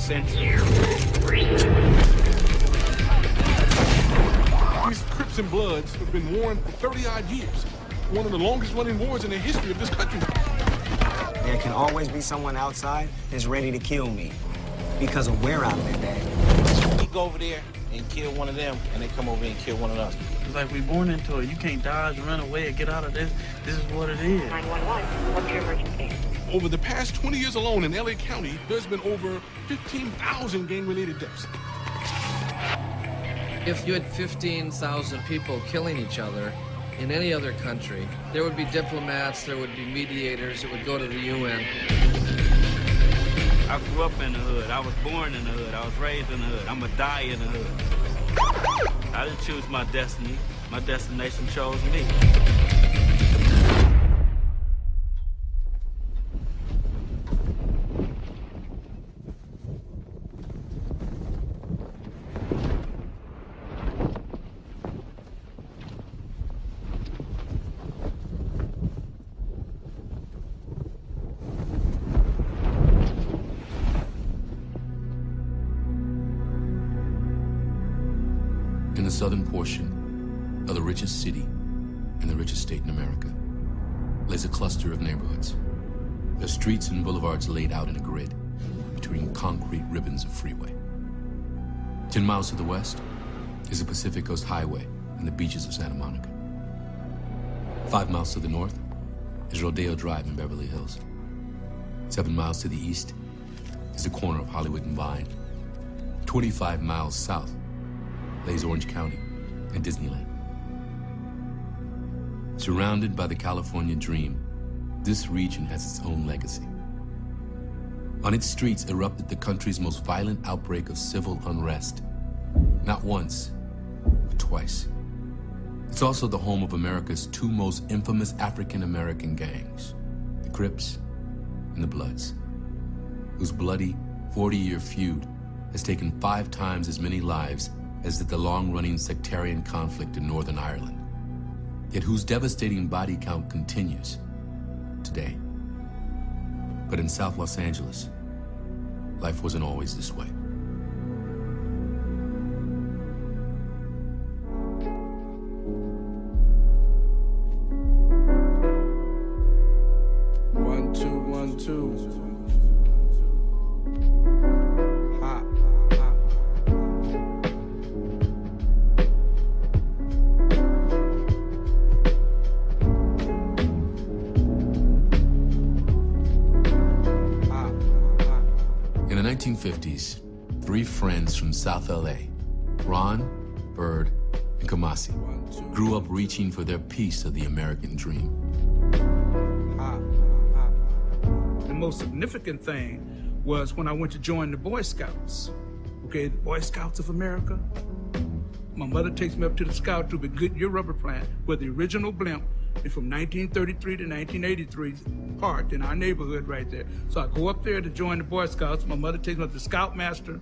century. These Crips and Bloods have been warring for 30-odd years. One of the longest-running wars in the history of this country. There can always be someone outside that's ready to kill me because of where I've been at. We go over there and kill one of them, and they come over and kill one of us. It's like we're born into it. You can't dodge, run away, or get out of this. This is what it is. 911, what's your emergency? Over the past 20 years alone in LA County, there's been over 15,000 gang-related deaths. If you had 15,000 people killing each other in any other country, there would be diplomats, there would be mediators, it would go to the UN. I grew up in the hood. I was born in the hood. I was raised in the hood. I'm gonna die in the hood. I didn't choose my destiny. My destination chose me. In the southern portion of the richest city and the richest state in America lays a cluster of neighborhoods. Their streets and boulevards laid out in a grid between concrete ribbons of freeway. 10 miles to the west is the Pacific Coast Highway and the beaches of Santa Monica. 5 miles to the north is Rodeo Drive in Beverly Hills. 7 miles to the east is the corner of Hollywood and Vine. 25 miles south lays Orange County and Disneyland. Surrounded by the California dream, this region has its own legacy. On its streets erupted the country's most violent outbreak of civil unrest. Not once, but twice. It's also the home of America's two most infamous African-American gangs, the Crips and the Bloods, whose bloody 40-year feud has taken 5 times as many lives as did the long-running sectarian conflict in Northern Ireland, yet whose devastating body count continues today. But in South Los Angeles, life wasn't always this way. One, two, 1, 2. In the 1950s, 3 friends from South LA, Ron, Bird, and Kamasi, grew up reaching for their piece of the American dream. The most significant thing was when I went to join the Boy Scouts. Okay, the Boy Scouts of America. My mother takes me up to the Scout Troop at Goodyear Rubber Plant, where the original blimp is from 1933 to 1983, parked in our neighborhood right there. So I go up there to join the Boy Scouts. My mother takes me up to the Scoutmaster.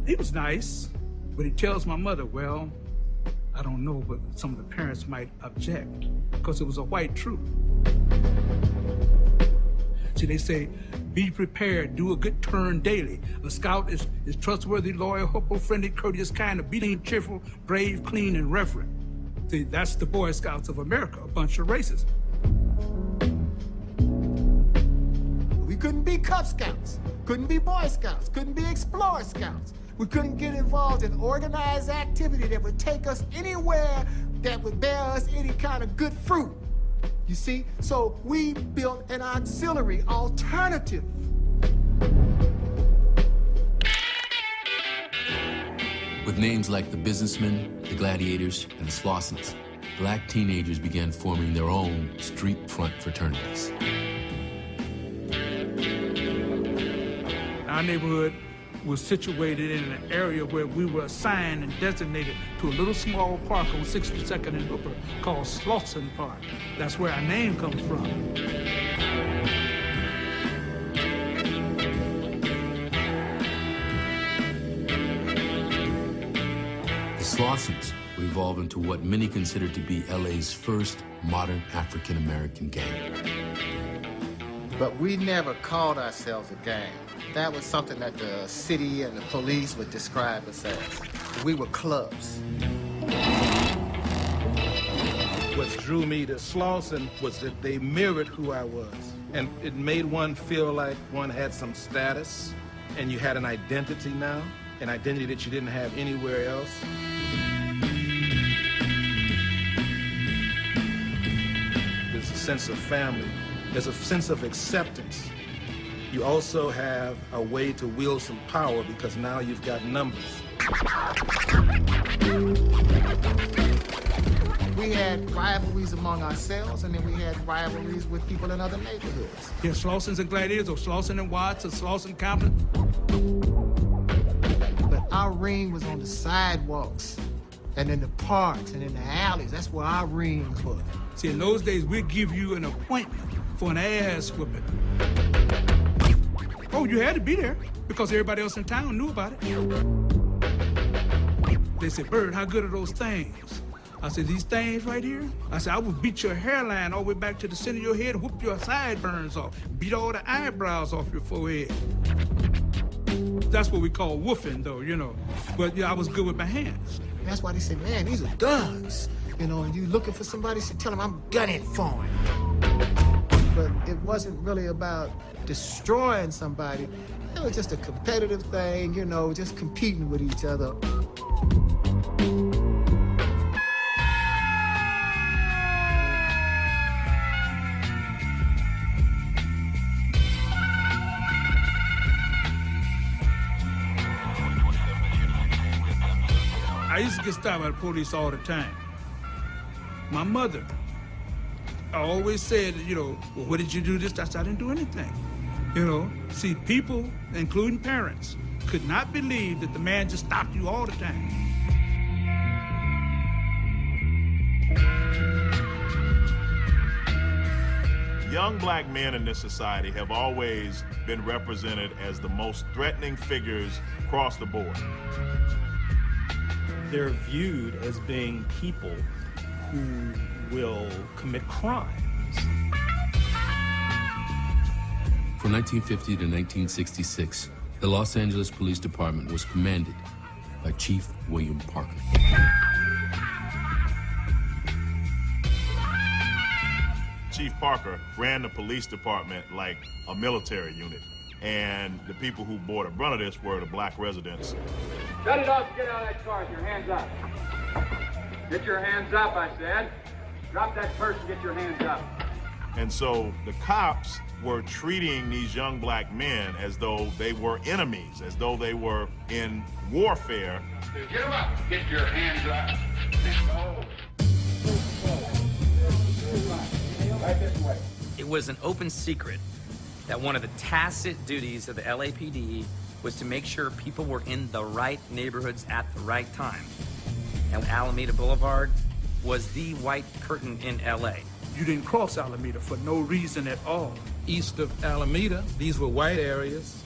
He was nice, but he tells my mother, well, I don't know, but some of the parents might object because it was a white troop. See, they say, be prepared, do a good turn daily. A scout is trustworthy, loyal, hopeful, friendly, courteous, kind, obedient, cheerful, brave, clean, and reverent. See, that's the Boy Scouts of America, a bunch of racists. We couldn't be Cub Scouts, couldn't be Boy Scouts, couldn't be Explorer Scouts. We couldn't get involved in organized activity that would take us anywhere that would bear us any kind of good fruit. You see? So we built an auxiliary alternative. With names like the Businessmen, the Gladiators, and the Slossons, black teenagers began forming their own street front fraternities. Our neighborhood was situated in an area where we were assigned and designated to a little small park on 62nd and Hooper called Slauson Park. That's where our name comes from. The Slossons would evolve into what many consider to be LA's first modern African-American gang. But we never called ourselves a gang. That was something that the city and the police would describe us as. We were clubs. What drew me to Slauson was that they mirrored who I was. And it made one feel like one had some status, and you had an identity now, an identity that you didn't have anywhere else. There's a sense of family. There's a sense of acceptance. You also have a way to wield some power because now you've got numbers. We had rivalries among ourselves, and then we had rivalries with people in other neighborhoods. Yeah, Slausons and Gladiators, or Slauson and Watts, or Slauson Compton. But our ring was on the sidewalks, and in the parks, and in the alleys. That's where our rings were. See, in those days, we'd give you an appointment for an ass whipping. Oh, you had to be there, because everybody else in town knew about it. They said, Bird, how good are those things? I said, these things right here? I said, I would beat your hairline all the way back to the center of your head and whoop your sideburns off, beat all the eyebrows off your forehead. That's what we call woofing, though, you know. But, yeah, I was good with my hands. That's why they said, man, these are guns. You know, and you looking for somebody, so tell them I'm gunning for him. But it wasn't really about destroying somebody. It was just a competitive thing, you know, just competing with each other. I used to get stopped by the police all the time. My mother always said, you know, well, what did you do this? I said, I didn't do anything. You know, see, people, including parents, could not believe that the man just stopped you all the time. Young black men in this society have always been represented as the most threatening figures across the board. They're viewed as being people who will commit crimes. From 1950 to 1966, the Los Angeles Police Department was commanded by Chief William Parker. Chief Parker ran the police department like a military unit, and the people who bore the brunt of this were the black residents. Shut it off and get out of that car with your hands up. Get your hands up, I said. Drop that purse and get your hands up. And so the cops were treating these young black men as though they were enemies, as though they were in warfare. Get them up. Get your hands up. Right this way. It was an open secret that one of the tacit duties of the LAPD was to make sure people were in the right neighborhoods at the right time. And Alameda Boulevard was the white curtain in LA. You didn't cross Alameda for no reason at all. East of Alameda, these were white areas.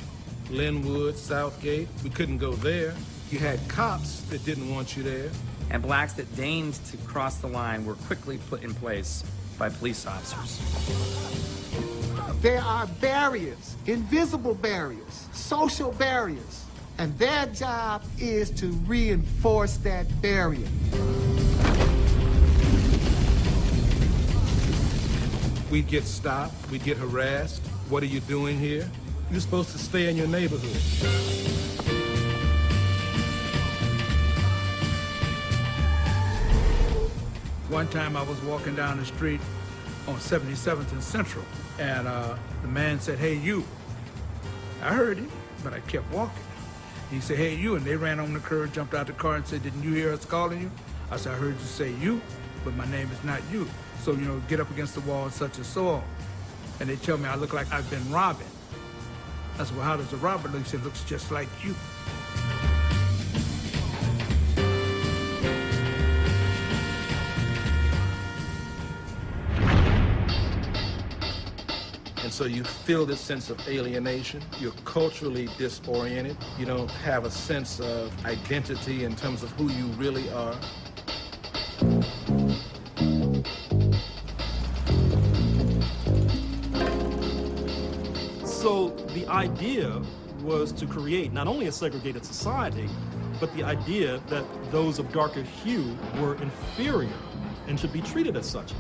Linwood, Southgate, we couldn't go there. You had cops that didn't want you there. And blacks that deigned to cross the line were quickly put in place by police officers. There are barriers, invisible barriers, social barriers, and their job is to reinforce that barrier. We'd get stopped, we'd get harassed. What are you doing here? You're supposed to stay in your neighborhood. One time I was walking down the street on 77th and Central, and the man said, hey, you. I heard him, but I kept walking. He said, hey, you, and they ran on the curb, jumped out the car and said, didn't you hear us calling you? I said, I heard you say you, but my name is not you. So, you know, get up against the wall such and so on. And they tell me I look like I've been robbing. I said, well, how does a robber look? He said, looks just like you. And so you feel this sense of alienation. You're culturally disoriented. You don't have a sense of identity in terms of who you really are. So the idea was to create not only a segregated society, but the idea that those of darker hue were inferior and should be treated as such.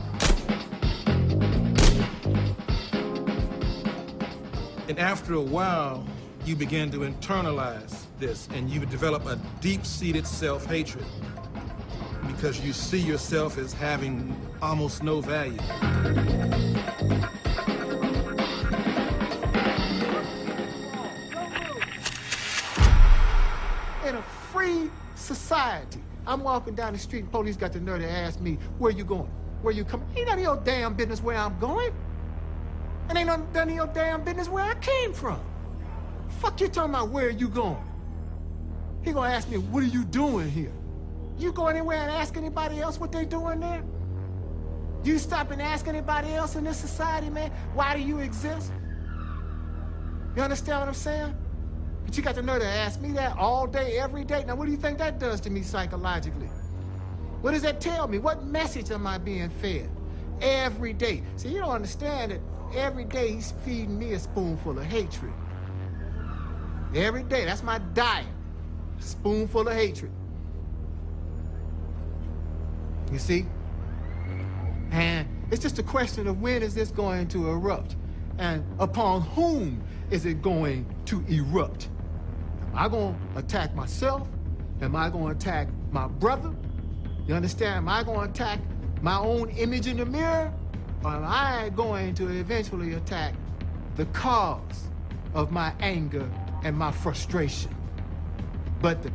And after a while, you begin to internalize this, and you develop a deep-seated self-hatred because you see yourself as having almost no value. In a free society, I'm walking down the street and police got the nerve to ask me, where you going? Where you coming? Ain't none of your damn business where I'm going. And ain't none of your damn business where I came from. Fuck you talking about where you going? He gonna ask me, what are you doing here? You go anywhere and ask anybody else what they doing there? You stop and ask anybody else in this society, man, why do you exist? You understand what I'm saying? But you got the nerve to ask me that all day, every day. Now, what do you think that does to me psychologically? What does that tell me? What message am I being fed every day? See, you don't understand that every day he's feeding me a spoonful of hatred. Every day, that's my diet, a spoonful of hatred. You see? And it's just a question of when is this going to erupt? And upon whom is it going to erupt? Am I going to attack myself? Am I going to attack my brother? You understand? Am I going to attack my own image in the mirror? Or am I going to eventually attack the cause of my anger and my frustration? But the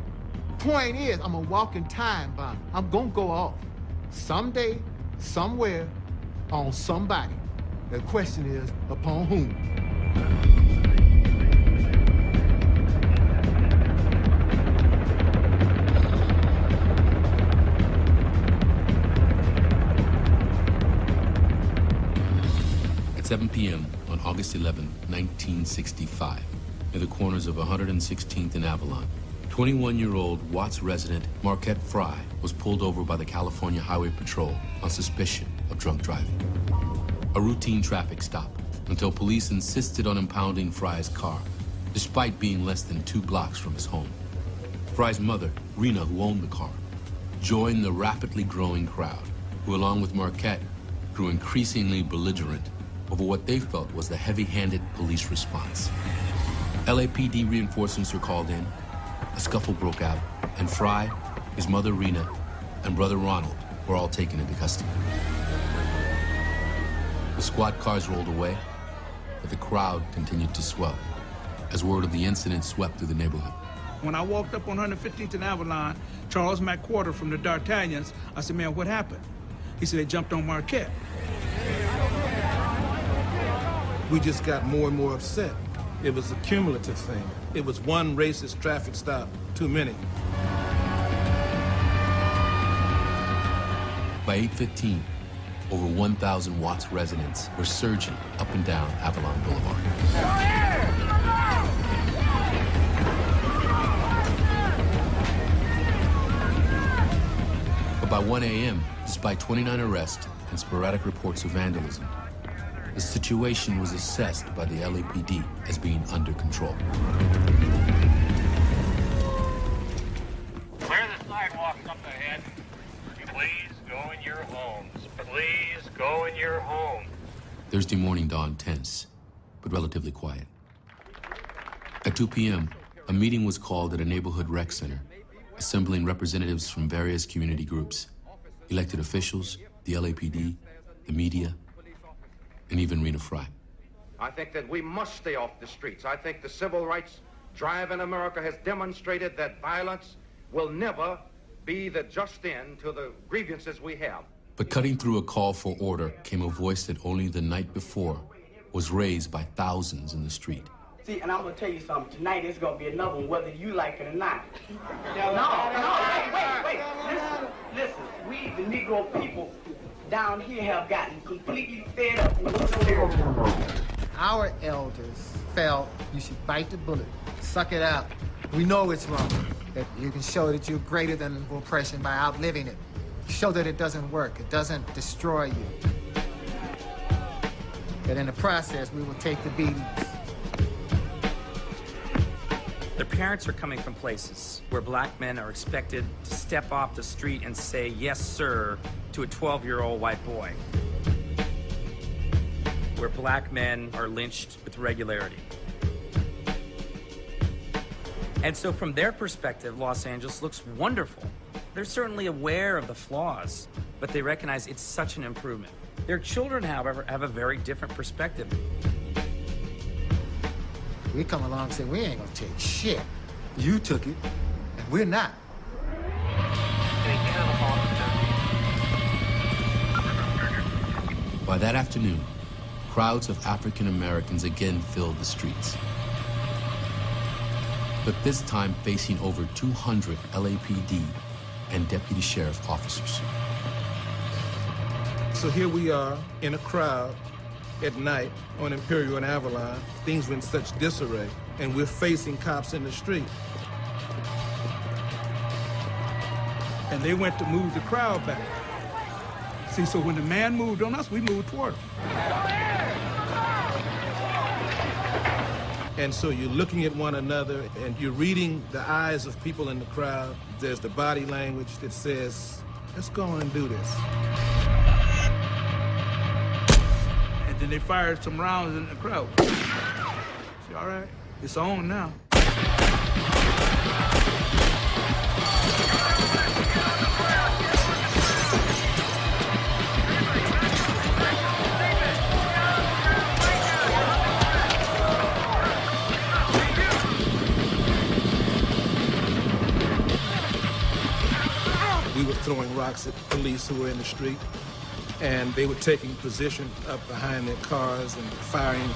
point is, I'm a walking time bomb. I'm going to go off someday, somewhere, on somebody. The question is, upon whom? At 7 p.m. on August 11, 1965, near the corners of 116th and Avalon, 21-year-old Watts resident Marquette Fry was pulled over by the California Highway Patrol on suspicion of drunk driving. A routine traffic stop until police insisted on impounding Fry's car, despite being less than 2 blocks from his home. Fry's mother, Rena, who owned the car, joined the rapidly growing crowd, who, along with Marquette, grew increasingly belligerent over what they felt was the heavy-handed police response. LAPD reinforcements were called in, a scuffle broke out, and Fry, his mother Rena, and brother Ronald were all taken into custody. The squad cars rolled away, but the crowd continued to swell as word of the incident swept through the neighborhood. When I walked up on 115th and Avalon, Charles McQuarter from the D'Artagnans, I said, man, what happened? He said, they jumped on Marquette. We just got more and more upset. It was a cumulative thing. It was one racist traffic stop too many. By 8:15, over 1,000 Watts residents were surging up and down Avalon Boulevard. But by 1 a.m., despite 29 arrests and sporadic reports of vandalism, the situation was assessed by the LAPD as being under control. Clear the sidewalks up ahead. Please go in your homes. Please go in your homes. Thursday morning dawned tense, but relatively quiet. At 2 p.m., a meeting was called at a neighborhood rec center, assembling representatives from various community groups, elected officials, the LAPD, the media, and even Rena Fry. I think that we must stay off the streets. I think the civil rights drive in America has demonstrated that violence will never be the just end to the grievances we have. But cutting through a call for order came a voice that only the night before was raised by thousands in the street. See, and I'm gonna tell you something. Tonight it's gonna be another one, whether you like it or not. Wait. Listen. We, the Negro people down here, have gotten completely fed up. Our elders felt you should bite the bullet, suck it out. We know it's wrong. That you can show that you're greater than oppression by outliving it. Show that it doesn't work. It doesn't destroy you. That in the process, we will take the beatings. Their parents are coming from places where black men are expected to step off the street and say, yes, sir, to a 12-year-old white boy. Where black men are lynched with regularity. And so from their perspective, Los Angeles looks wonderful. They're certainly aware of the flaws, but they recognize it's such an improvement. Their children, however, have a very different perspective. We come along and say, we ain't gonna take shit. You took it, and we're not. By that afternoon, crowds of African Americans again filled the streets. But this time facing over 200 LAPD and deputy sheriff officers. So here we are in a crowd at night on Imperial and Avalon. Things were in such disarray, and we're facing cops in the street. And they went to move the crowd back. See, so when the man moved on us, we moved toward him. And so you're looking at one another, and you're reading the eyes of people in the crowd. There's the body language that says, let's go on and do this. And then they fired some rounds in the crowd. See, all right, it's on now. We were throwing rocks at police who were in the street, and they were taking position up behind their cars and firing.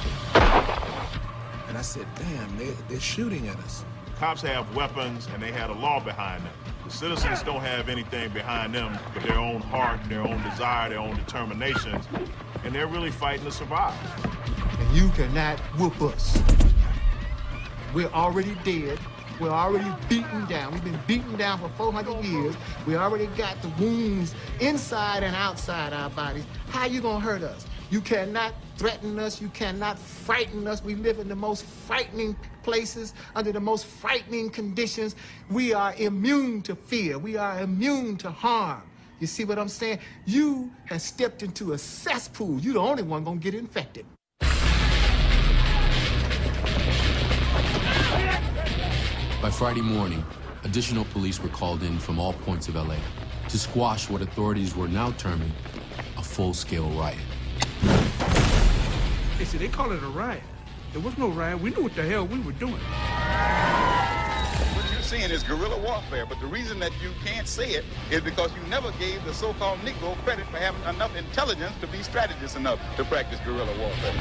And I said, damn, they're shooting at us. Cops have weapons, and they had a law behind them. The citizens don't have anything behind them but their own heart, their own desire, their own determinations, and they're really fighting to survive. And you cannot whoop us. We're already dead. We're already beaten down. We've been beaten down for 400 years. We already got the wounds inside and outside our bodies. How you gonna hurt us? You cannot threaten us. You cannot frighten us. We live in the most frightening places, under the most frightening conditions. We are immune to fear. We are immune to harm. You see what I'm saying? You have stepped into a cesspool. You're the only one gonna get infected. By Friday morning, additional police were called in from all points of LA to squash what authorities were now terming a full-scale riot. They said they call it a riot. There was no riot. We knew what the hell we were doing. What you're seeing is guerrilla warfare, but the reason that you can't say it is because you never gave the so-called Negro credit for having enough intelligence to be strategist enough to practice guerrilla warfare.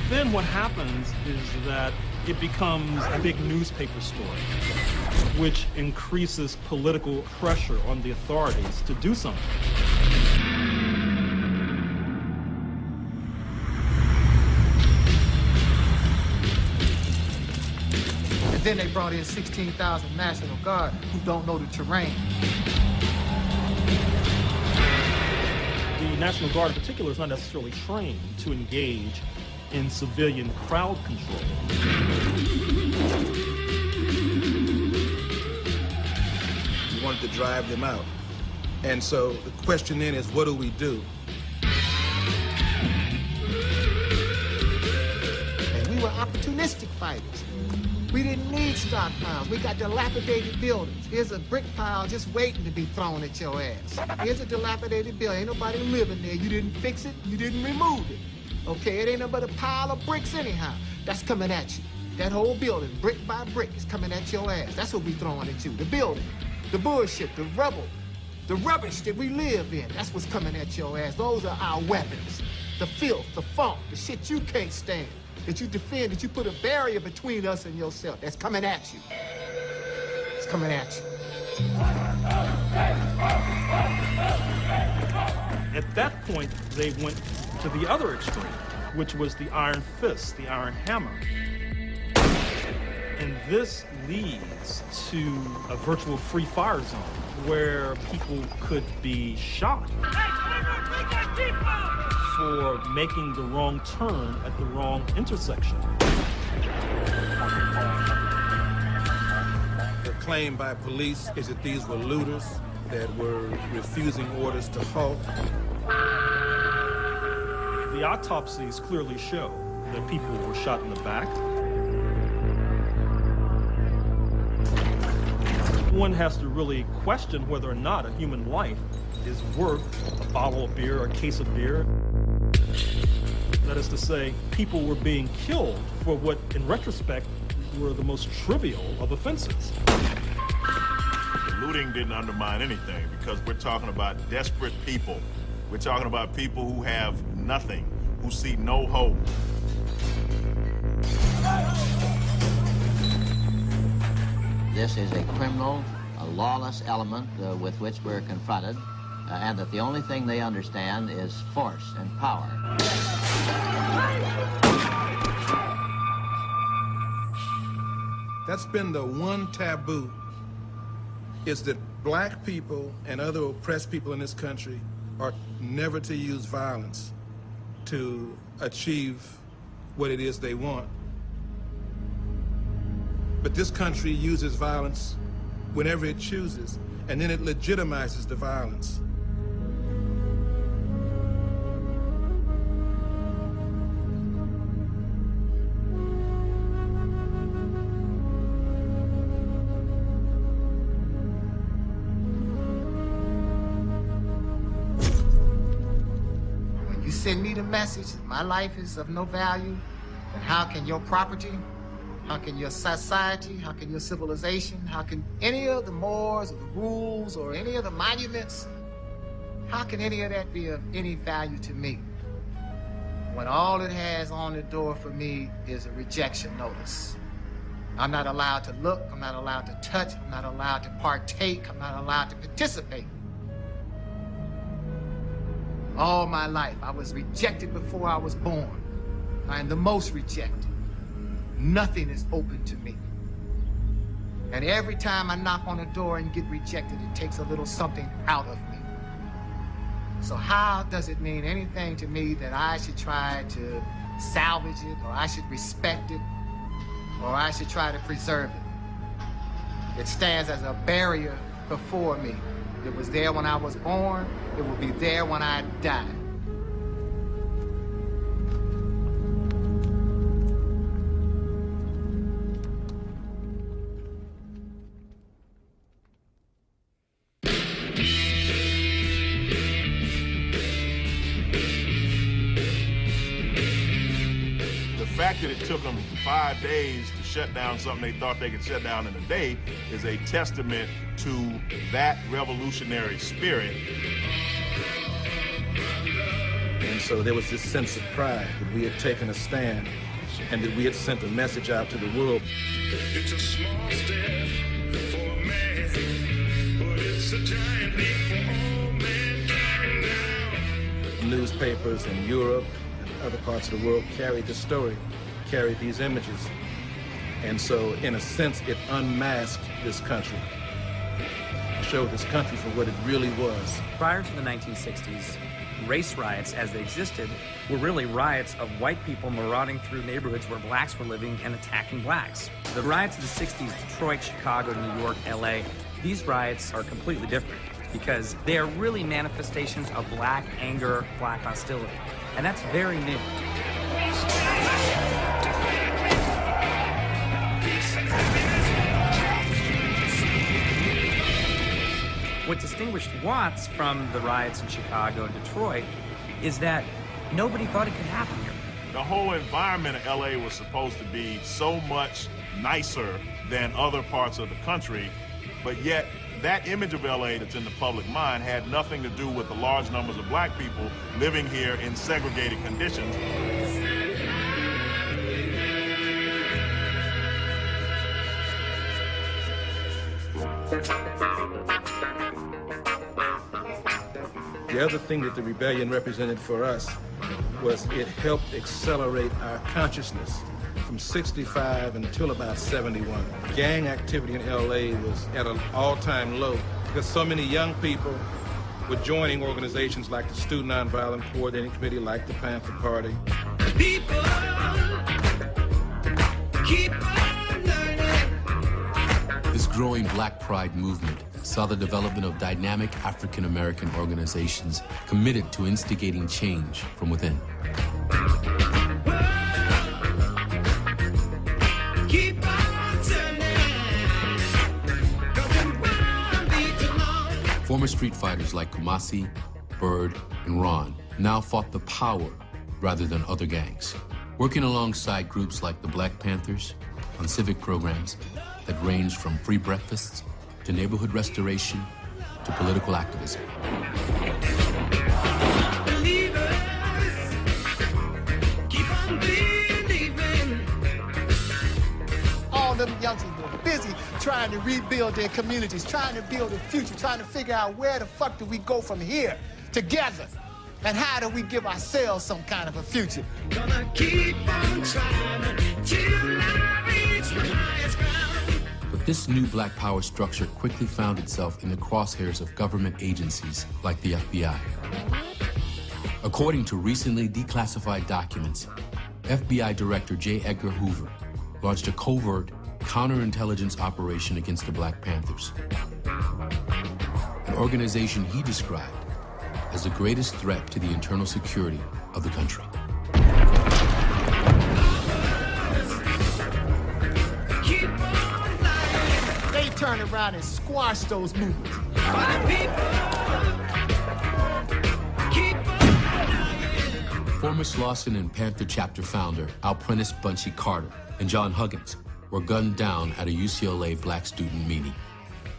Then what happens is that it becomes a big newspaper story, which increases political pressure on the authorities to do something. And then they brought in 16,000 National Guard who don't know the terrain. The National Guard in particular is not necessarily trained to engage in civilian crowd control. We wanted to drive them out. And so the question then is, what do we do? And we were opportunistic fighters. We didn't need stockpiles. We got dilapidated buildings. Here's a brick pile just waiting to be thrown at your ass. Here's a dilapidated building. Ain't nobody living there. You didn't fix it. You didn't remove it. Okay, it ain't nothing but a pile of bricks anyhow. That's coming at you. That whole building, brick by brick, is coming at your ass. That's what we throwing at you. The building, the bullshit, the rubble, the rubbish that we live in. That's what's coming at your ass. Those are our weapons. The filth, the funk, the shit you can't stand, that you defend, that you put a barrier between us and yourself. That's coming at you. It's coming at you. At that point, they went to the other extreme, which was the iron fist, the iron hammer. And this leads to a virtual free fire zone where people could be shot for making the wrong turn at the wrong intersection. The claim by police is that these were looters that were refusing orders to halt. The autopsies clearly show that people were shot in the back. One has to really question whether or not a human life is worth a bottle of beer or a case of beer. That is to say, people were being killed for what, in retrospect, were the most trivial of offenses. The looting didn't undermine anything because we're talking about desperate people. We're talking about people who have nothing, who see no hope. This is a criminal, a lawless element with which we're confronted, and that the only thing they understand is force and power. That's been the one taboo, is that black people and other oppressed people in this country are never to use violence to achieve what it is they want. But this country uses violence whenever it chooses, and then it legitimizes the violence. When you send me the message, my life is of no value, then how can your property, how can your society, how can your civilization, how can any of the mores or the rules or any of the monuments, how can any of that be of any value to me when all it has on the door for me is a rejection notice? I'm not allowed to look, I'm not allowed to touch, I'm not allowed to partake, I'm not allowed to participate. All my life, I was rejected before I was born. I am the most rejected. Nothing is open to me. And every time I knock on a door and get rejected, it takes a little something out of me. So how does it mean anything to me that I should try to salvage it, or I should respect it, or I should try to preserve it? It stands as a barrier before me. It was there when I was born, it will be there when I die. The fact that it took them 5 days to shut down something they thought they could shut down in a day is a testament to that revolutionary spirit. And so there was this sense of pride that we had taken a stand and that we had sent a message out to the world. It's a small step for a man, but it's a giant leap for all mankind now. Newspapers in Europe and other parts of the world carried the story, carried these images. And so, in a sense, it unmasked this country, showed this country for what it really was. Prior to the 1960s, race riots as they existed were really riots of white people marauding through neighborhoods where blacks were living and attacking blacks. The riots of the 60s, Detroit, Chicago, New York, LA, these riots are completely different because they are really manifestations of black anger, black hostility. And that's very new. What distinguished Watts from the riots in Chicago and Detroit is that nobody thought it could happen here. The whole environment of LA was supposed to be so much nicer than other parts of the country, but yet that image of LA that's in the public mind had nothing to do with the large numbers of black people living here in segregated conditions. The other thing that the rebellion represented for us was it helped accelerate our consciousness from 65 until about 71. Gang activity in LA was at an all-time low because so many young people were joining organizations like the Student Nonviolent Coordinating Committee, like the Panther Party. People keep on learning. This growing Black Pride movement saw the development of dynamic African-American organizations committed to instigating change from within. Keep on turning, 'cause it won't be too long. Former street fighters like Kumasi, Bird, and Ron now fought the power rather than other gangs, working alongside groups like the Black Panthers on civic programs that ranged from free breakfasts to neighborhood restoration to political activism. All them youngsters were busy trying to rebuild their communities, trying to build a future, trying to figure out where the fuck do we go from here together, and how do we give ourselves some kind of a future. Gonna keep on trying till I reach my highest ground. But this new Black Power structure quickly found itself in the crosshairs of government agencies like the FBI. According to recently declassified documents, FBI Director J. Edgar Hoover launched a covert counterintelligence operation against the Black Panthers, an organization he described as the greatest threat to the internal security of the country. They turned around and squashed those movements. Former Slauson and Panther chapter founder Al Prentice Bunchy Carter and John Huggins were gunned down at a UCLA Black student meeting,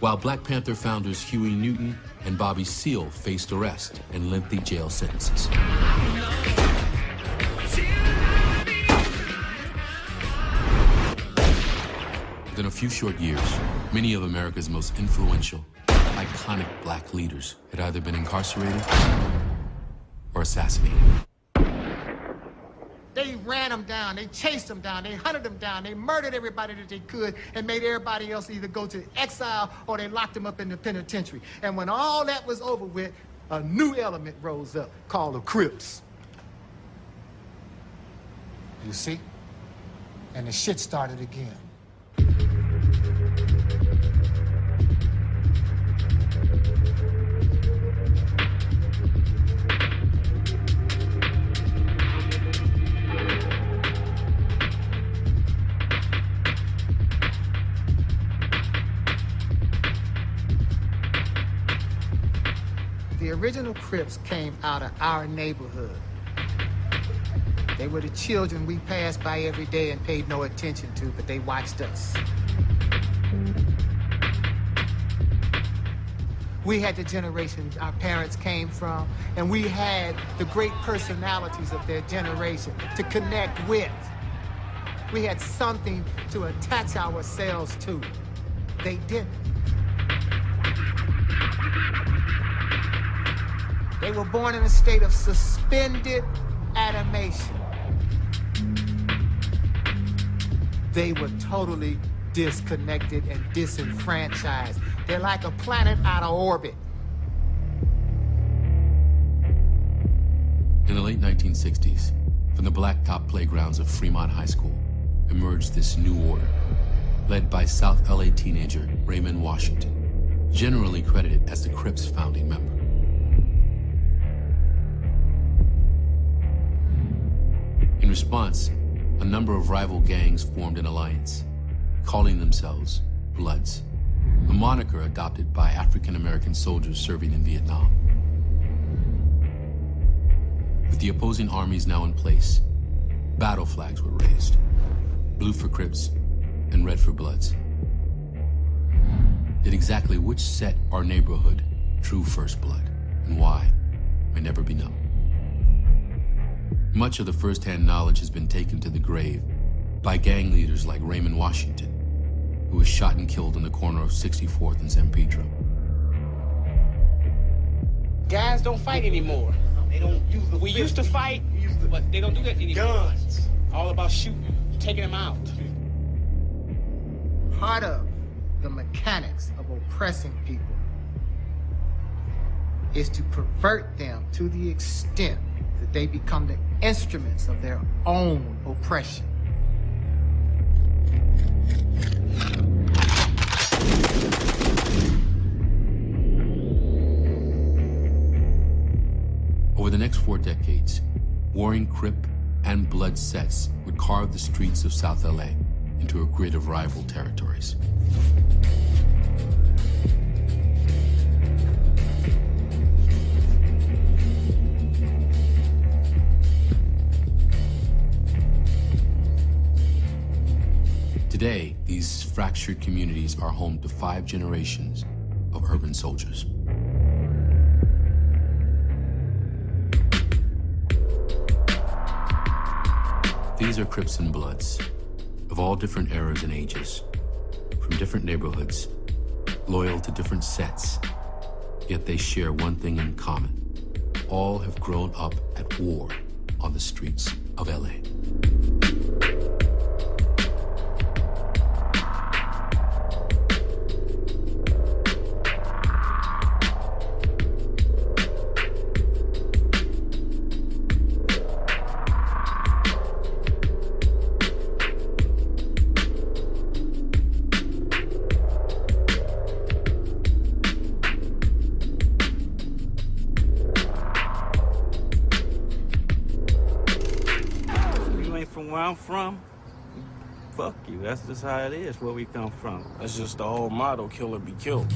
while Black Panther founders Huey Newton and Bobby Seale faced arrest and lengthy jail sentences. Within a few short years, many of America's most influential, iconic Black leaders had either been incarcerated or assassinated. They ran them down, they chased them down, they hunted them down, they murdered everybody that they could and made everybody else either go to exile or they locked them up in the penitentiary. And when all that was over with, a new element rose up called the Crips. You see? And the shit started again. The original Crips came out of our neighborhood. They were the children we passed by every day and paid no attention to, but they watched us. We had the generation our parents came from, and we had the great personalities of their generation to connect with. We had something to attach ourselves to. They didn't. They were born in a state of suspended animation. They were totally disconnected and disenfranchised. They're like a planet out of orbit. In the late 1960s, from the blacktop playgrounds of Fremont High School, emerged this new order, led by South LA teenager Raymond Washington, generally credited as the Crips' founding member. In response, a number of rival gangs formed an alliance, calling themselves Bloods, a moniker adopted by African-American soldiers serving in Vietnam. With the opposing armies now in place, battle flags were raised, blue for Crips and red for Bloods. Yet exactly which set our neighborhood true first blood and why may never be known. Much of the first-hand knowledge has been taken to the grave by gang leaders like Raymond Washington, who was shot and killed in the corner of 64th and San Pedro. Guys don't fight anymore. They don't use the We used to fight, but they don't do that anymore. Guns. All about shooting. taking them out. Part of the mechanics of oppressing people is to pervert them to the extent that they become the instruments of their own oppression. Over the next 4 decades, warring Crip and Blood sets would carve the streets of South LA into a grid of rival territories. Today, these fractured communities are home to 5 generations of urban soldiers. These are Crips and Bloods, of all different eras and ages, from different neighborhoods, loyal to different sets, yet they share one thing in common. All have grown up at war on the streets of LA. From, fuck you. That's just how it is where we come from. That's just the whole motto, kill or be killed.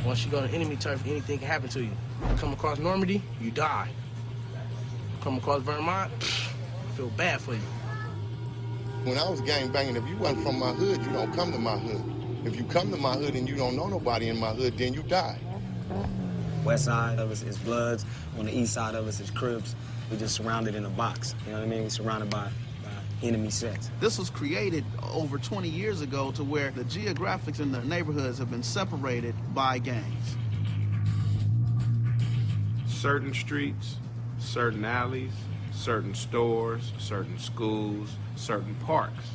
Once you go to enemy turf, anything can happen to you. Come across Normandy, you die. Come across Vermont, I feel bad for you. When I was gangbanging, if you wasn't from my hood, you don't come to my hood. If you come to my hood and you don't know nobody in my hood, then you die. West side of us is Bloods. On the east side of us is Crips. We just surrounded in a box. You know what I mean? We're surrounded by enemy sets. This was created over 20 years ago to where the geographics in the neighborhoods have been separated by gangs. Certain streets, certain alleys, certain stores, certain schools, certain parks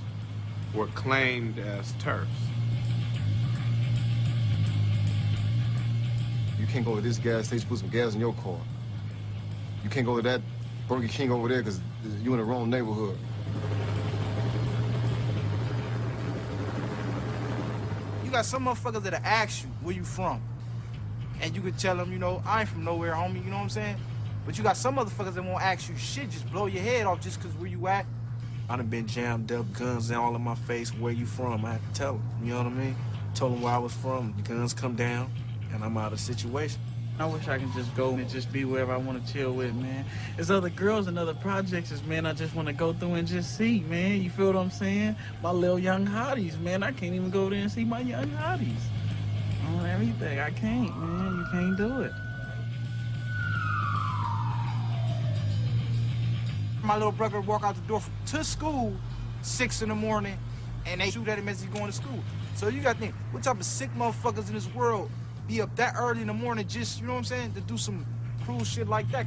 were claimed as turfs. You can't go to this gas station, put some gas in your car. You can't go to that Burger King over there because you're in the wrong neighborhood. You got some motherfuckers that'll ask you where you from. And you could tell them, you know, I ain't from nowhere, homie, you know what I'm saying? But you got some motherfuckers that won't ask you shit, just blow your head off just because where you at. I done been jammed up, guns all in my face, where you from? I had to tell them, you know what I mean? Told them where I was from, the guns come down, and I'm out of the situation. I wish I could just go and just be wherever I want to chill with, man. There's other girls and other projects, man, I just want to go through and just see, man. You feel what I'm saying? My little young hotties, man. I can't even go there and see my young hotties. On everything, I can't, man. You can't do it. My little brother walk out the door to school 6 in the morning, and they shoot at him as he's going to school. So you got to think, what type of sick motherfuckers in this world be up that early in the morning just, you know what I'm saying, to do some cruel shit like that?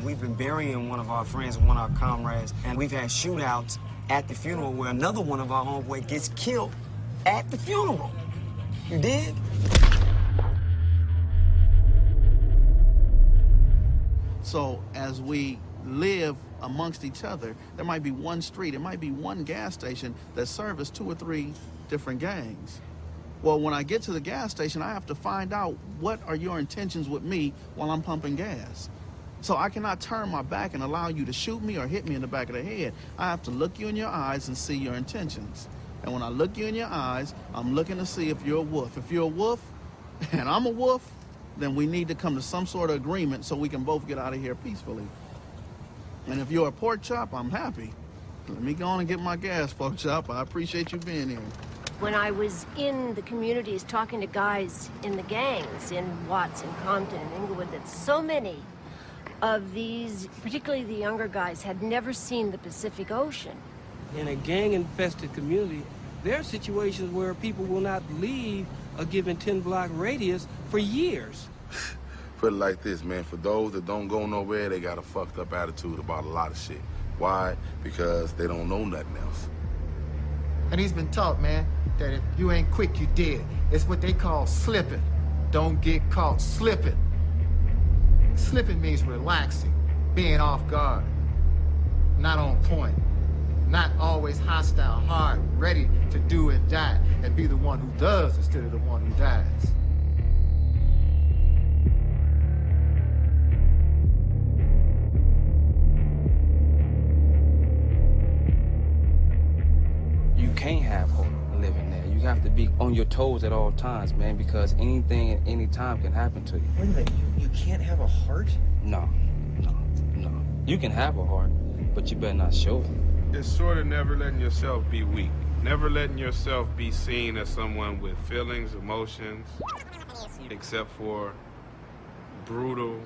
We've been burying one of our friends, one of our comrades, and we've had shootouts at the funeral where another one of our homeboys gets killed at the funeral. You dig? So as we live amongst each other, there might be one street, it might be one gas station that service 2 or 3 different gangs. Well, when I get to the gas station, I have to find out what are your intentions with me while I'm pumping gas. So I cannot turn my back and allow you to shoot me or hit me in the back of the head. I have to look you in your eyes and see your intentions. And when I look you in your eyes, I'm looking to see if you're a wolf. If you're a wolf and I'm a wolf, then we need to come to some sort of agreement so we can both get out of here peacefully. And if you're a pork chop, I'm happy. Let me go on and get my gas, pork chop. I appreciate you being here. When I was in the communities talking to guys in the gangs in Watts and Compton and Inglewood, that so many of these, particularly the younger guys, had never seen the Pacific Ocean. In a gang-infested community, there are situations where people will not leave a given 10-block radius for years. Put it like this, man. For those that don't go nowhere, they got a fucked up attitude about a lot of shit. Why? Because they don't know nothing else. And he's been taught, man, that if you ain't quick, you dead. It's what they call slipping. Don't get caught slipping. Slipping means relaxing, being off guard, not on point, not always hostile, hard, ready to do and die, and be the one who does instead of the one who dies. You can't have hope living there. You have to be on your toes at all times, man, because anything at any time can happen to you. Wait a minute, you can't have a heart? No. You can have a heart, but you better not show it. It's sort of never letting yourself be weak. Never letting yourself be seen as someone with feelings, emotions, except for brutal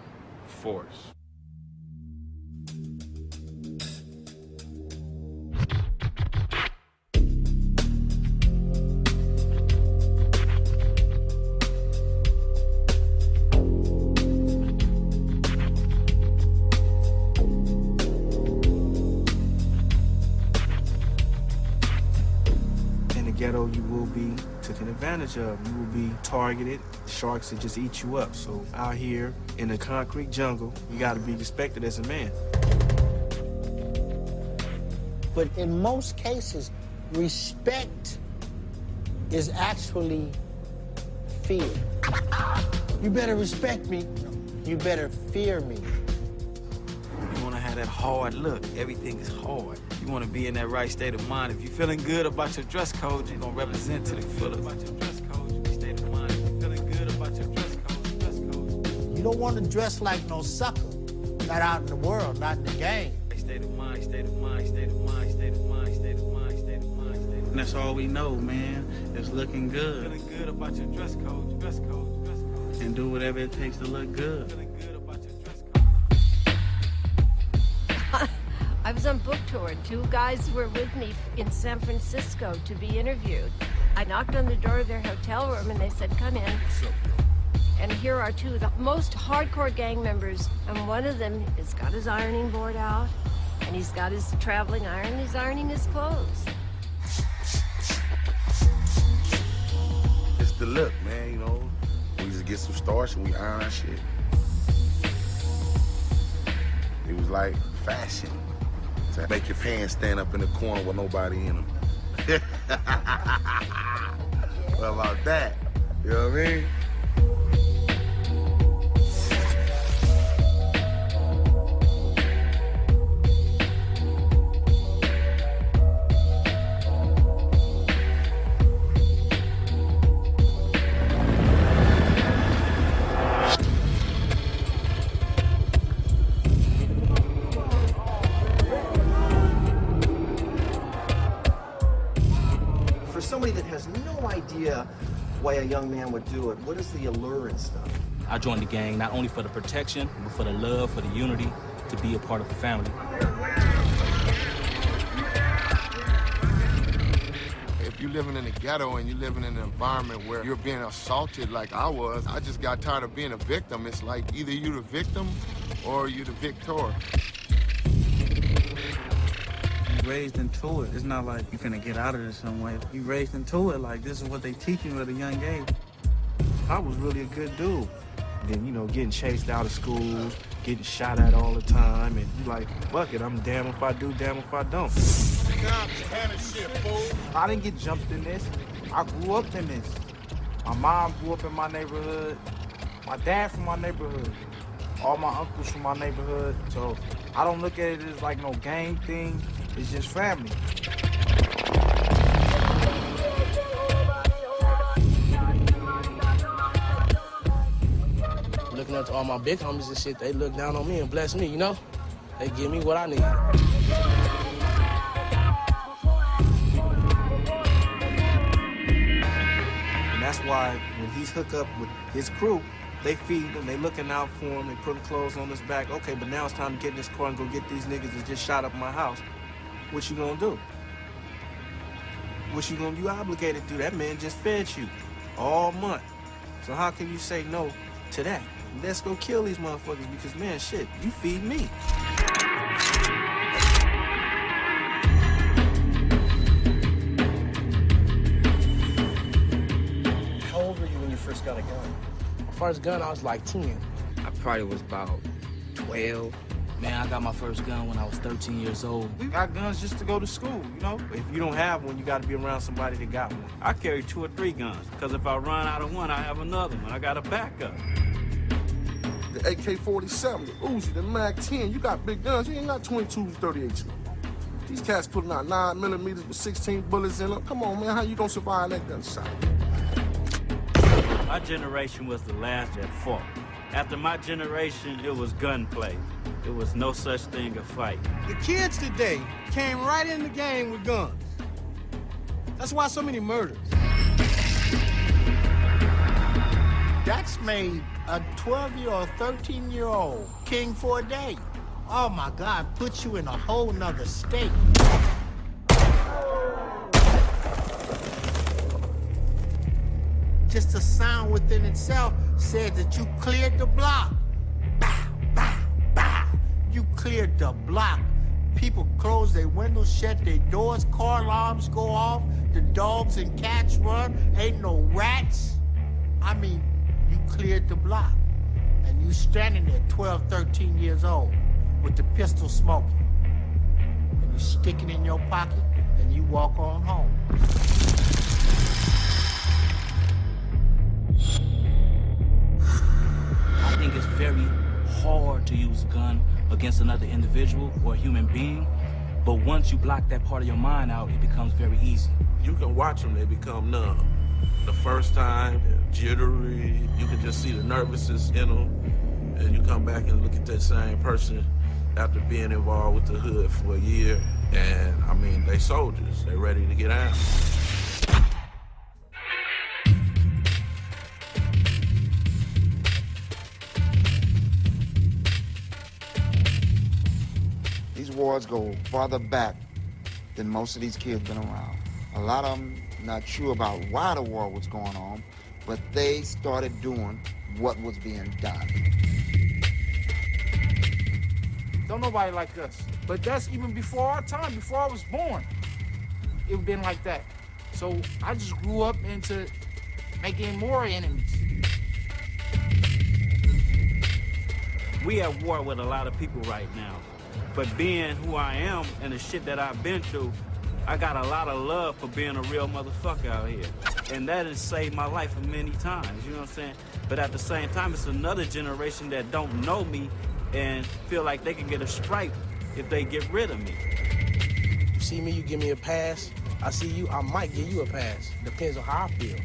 force. Ghetto, you will be taken advantage of. You will be targeted. Sharks will just eat you up. So out here in the concrete jungle, you got to be respected as a man. But in most cases, respect is actually fear. You better respect me. You better fear me. You want to have that hard look. Everything is hard. You want to be in that right state of mind. If you're feeling good about your dress code, you're going to represent to the fullest. About your dress code, you state of mind. If you're feeling good about your dress code. You don't want to dress like no sucker. Not out in the world, not in the game. State of mind, state of mind, state of mind, state of mind, state of mind, state of mind, state of mind. And that's all we know, man. It's looking good. Feeling good about your dress code, dress code, dress code. And do whatever it takes to look good. Feeling good about your dress code. I was on book tour. 2 guys were with me in San Francisco to be interviewed. I knocked on the door of their hotel room and they said, come in. And here are 2 of the most hardcore gang members. And one of them has got his ironing board out and he's got his traveling iron. He's ironing his clothes. It's the look, man, you know. We just get some starch and we iron our shit. It was like fashion. To make your pants stand up in the corner with nobody in them. What about that? You know what I mean? Somebody that has no idea why a young man would do it, what is the allure and stuff? I joined the gang not only for the protection, but for the love, for the unity, to be a part of the family. If you're living in the ghetto and you're living in an environment where you're being assaulted like I was, I just got tired of being a victim. It's like either you're the victim or you're the victor. Raised into it. It's not like you're finna get out of it some way. You raised into it like this is what they teach you at a young age. I was really a good dude. Then, you know, getting chased out of school, getting shot at all the time, and you like, fuck it, I'm damn if I do, damn if I don't. I didn't get jumped in this. I grew up in this. My mom grew up in my neighborhood. My dad from my neighborhood. All my uncles from my neighborhood. So I don't look at it as like no gang thing. It's just family. Looking up to all my big homies and shit, they look down on me and bless me, you know? They give me what I need. And that's why when he's hooked up with his crew, they feed him, they looking out for him, they putting clothes on his back. Okay, but now it's time to get in this car and go get these niggas that just shot up my house. What you gonna do? What you obligated to do? That man just fed you all month. So how can you say no to that? Let's go kill these motherfuckers because, man, shit, you feed me. How old were you when you first got a gun? My first gun, I was like 10. I probably was about 12. Man, I got my first gun when I was 13 years old. We got guns just to go to school, you know? If you don't have one, you got to be around somebody that got one. I carry 2 or 3 guns, because if I run out of one, I have another one. I got a backup. The AK-47, the Uzi, the MAC-10, you got big guns, you ain't got 22s, 38s. These cats putting out 9mm with 16 bullets in them. Come on, man, how you gonna survive that gunshot? My generation was the last that fought. After my generation, it was gunplay. There was no such thing as fight. The kids today came right in the game with guns. That's why so many murders. That's made a 12-year or 13-year-old king for a day. Oh my God, put you in a whole nother state. Just the sound within itself said that you cleared the block. Bow, bow, bow. You cleared the block. People close their windows, shut their doors, car alarms go off, the dogs and cats run, ain't no rats. I mean, you cleared the block. And you standing there 12, 13 years old with the pistol smoking. And you stick it in your pocket and you walk on home. I think it's very hard to use a gun against another individual or a human being, but once you block that part of your mind out, it becomes very easy. You can watch them, they become numb. The first time, they're jittery, you can just see the nervousness in them, and you come back and look at that same person after being involved with the hood for a year, and I mean, they soldiers, they're ready to get out. These wars go farther back than most of these kids been around. A lot of them not sure about why the war was going on, but they started doing what was being done. Don't nobody like us. But that's even before our time, before I was born. It been like that. So I just grew up into making more enemies. We at war with a lot of people right now. But being who I am and the shit that I've been through, I got a lot of love for being a real motherfucker out here. And that has saved my life many times, you know what I'm saying? But at the same time, it's another generation that don't know me and feel like they can get a stripe if they get rid of me. You see me, you give me a pass. I see you, I might give you a pass. Depends on how I feel.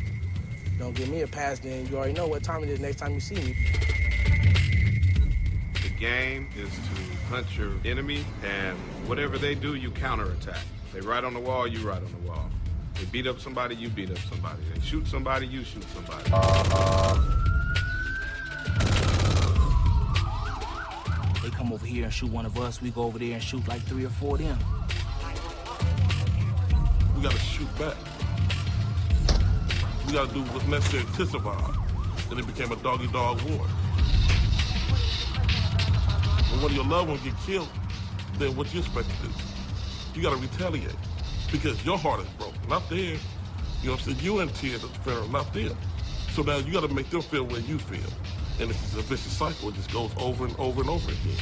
Don't give me a pass, then you already know what time it is next time you see me. The game is to hunt your enemy, and whatever they do, you counterattack. They write on the wall, you write on the wall. They beat up somebody, you beat up somebody. They shoot somebody, you shoot somebody. They come over here and shoot one of us, we go over there and shoot like 3 or 4 of them. We gotta shoot back. We gotta do what's necessary to survive. Then it became a dog-eat-dog war. When one of your loved ones get killed, then what you expect to do? You gotta retaliate because your heart is broken, not theirs. You know what I'm saying? You in tears at the funeral, not them. So now you gotta make them feel where you feel. And it's a vicious cycle. It just goes over and over and over again.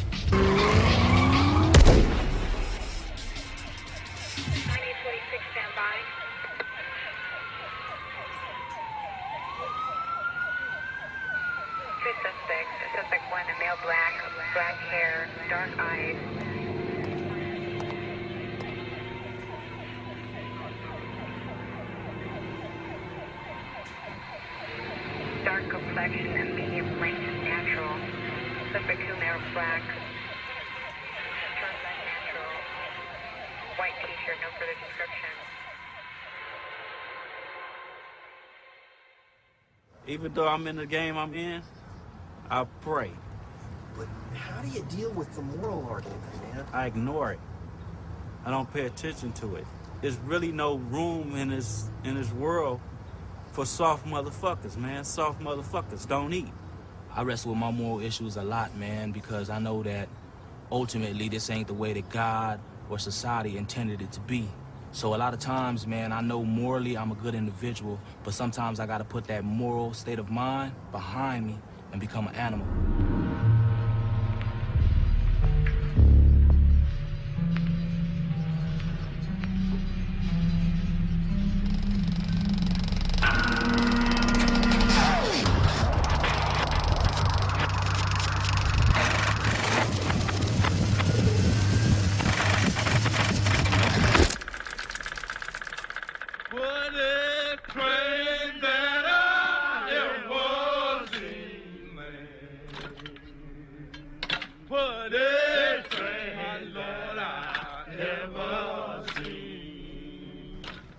Suspect 1, a male black hair, dark eyes. Dark complexion and medium length natural. Suspect 2, male black. Turn back natural. White t-shirt, no further description. Even though I'm in the game I'm in, I pray. But how do you deal with the moral argument, man? I ignore it. I don't pay attention to it. there's really no room in this world for soft motherfuckers, man. Soft motherfuckers don't eat. I wrestle with my moral issues a lot, man, because I know that ultimately this ain't the way that God or society intended it to be. So a lot of times, man, I know morally I'm a good individual, but sometimes I gotta put that moral state of mind behind me and become an animal.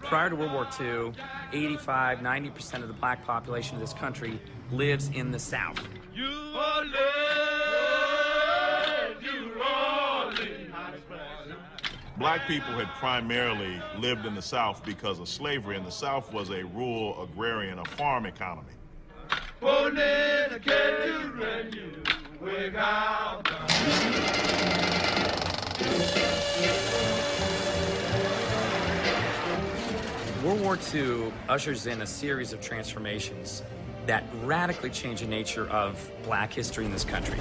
Prior to World War II, 85, 90% of the black population of this country lives in the South. Black people had primarily lived in the South because of slavery, and the South was a rural, agrarian, a farm economy. World War II ushers in a series of transformations that radically change the nature of black history in this country.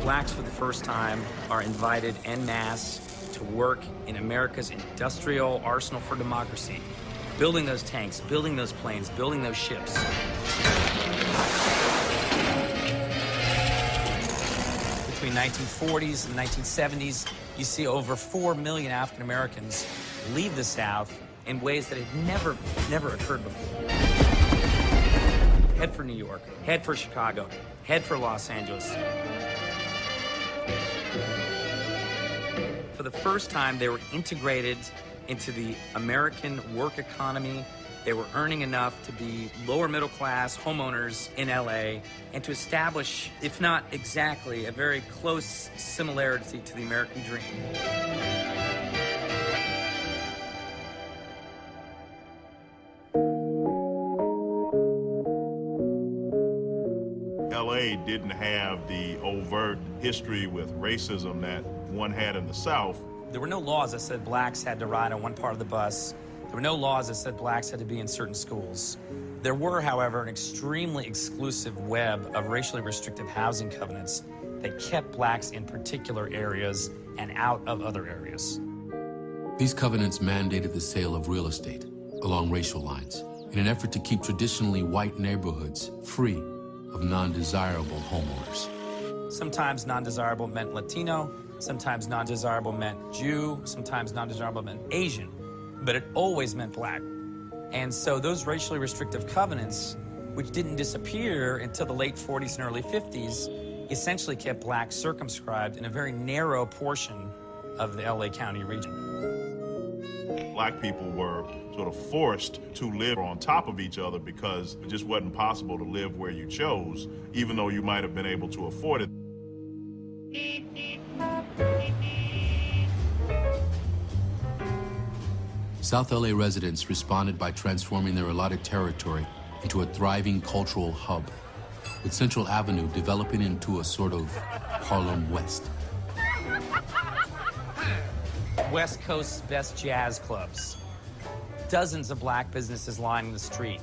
Blacks, for the first time, are invited en masse to work in America's industrial arsenal for democracy, building those tanks, building those planes, building those ships. Between 1940s and 1970s, you see over 4 million African Americans leave the South in ways that had never occurred before. Head for New York, head for Chicago, head for Los Angeles. For the first time, they were integrated into the American work economy. They were earning enough to be lower middle class homeowners in LA and to establish, if not exactly, a very close similarity to the American dream. LA didn't have the overt history with racism that one had in the South. There were no laws that said blacks had to ride on one part of the bus. There were no laws that said blacks had to be in certain schools. There were, however, an extremely exclusive web of racially restrictive housing covenants that kept blacks in particular areas and out of other areas. These covenants mandated the sale of real estate along racial lines in an effort to keep traditionally white neighborhoods free of non-desirable homeowners. Sometimes non-desirable meant Latino, sometimes non-desirable meant Jew, sometimes non-desirable meant Asian, but it always meant black. And so those racially restrictive covenants, which didn't disappear until the late 40s and early 50s, essentially kept blacks circumscribed in a very narrow portion of the LA County region. Black people were sort of forced to live on top of each other because it just wasn't possible to live where you chose, even though you might have been able to afford it. South LA residents responded by transforming their allotted territory into a thriving cultural hub, with Central Avenue developing into a sort of Harlem West. West Coast's best jazz clubs. Dozens of black businesses lining the street.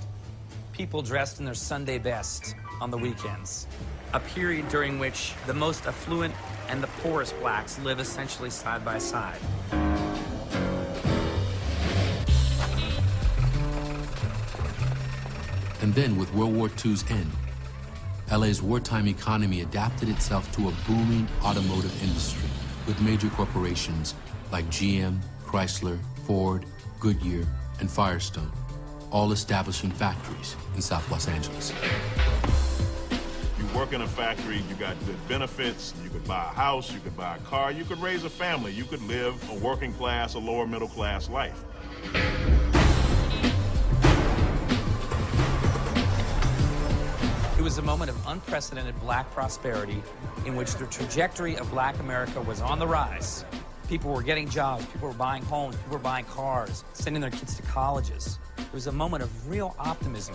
People dressed in their Sunday best on the weekends. A period during which the most affluent and the poorest blacks live essentially side by side. And then, with World War II's end, LA's wartime economy adapted itself to a booming automotive industry with major corporations like GM, Chrysler, Ford, Goodyear, and Firestone, all establishing factories in South Los Angeles. You work in a factory, you got good benefits, you could buy a house, you could buy a car, you could raise a family, you could live a working class, a lower middle class life. It was a moment of unprecedented black prosperity in which the trajectory of black America was on the rise, People were getting jobs, people were buying homes, people were buying cars, sending their kids to colleges. There was a moment of real optimism.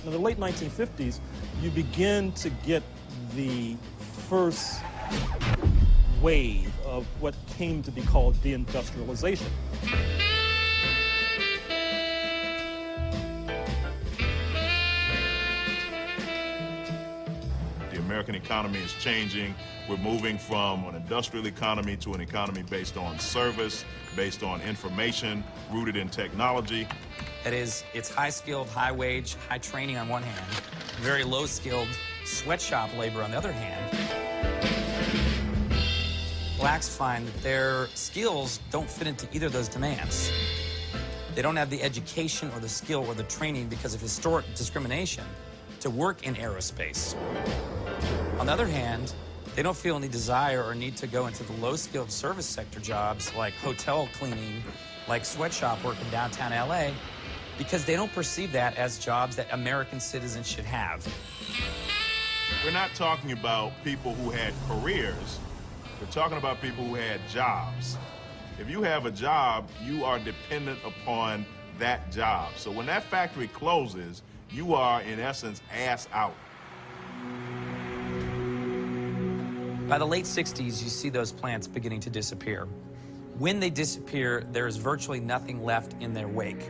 In the late 1950s, you begin to get the first wave of what came to be called deindustrialization. The American economy is changing. We're moving from an industrial economy to an economy based on service, based on information, rooted in technology. That is, it's high-skilled, high-wage, high training on one hand, very low-skilled sweatshop labor on the other hand. Blacks find that their skills don't fit into either of those demands. They don't have the education or the skill or the training because of historic discrimination to work in aerospace. On the other hand, they don't feel any desire or need to go into the low-skilled service sector jobs like hotel cleaning, like sweatshop work in downtown LA, because they don't perceive that as jobs that American citizens should have. We're not talking about people who had careers. We're talking about people who had jobs. If you have a job, you are dependent upon that job. So when that factory closes, you are, in essence, ass out. By the late 60s, you see those plants beginning to disappear. When they disappear, there is virtually nothing left in their wake.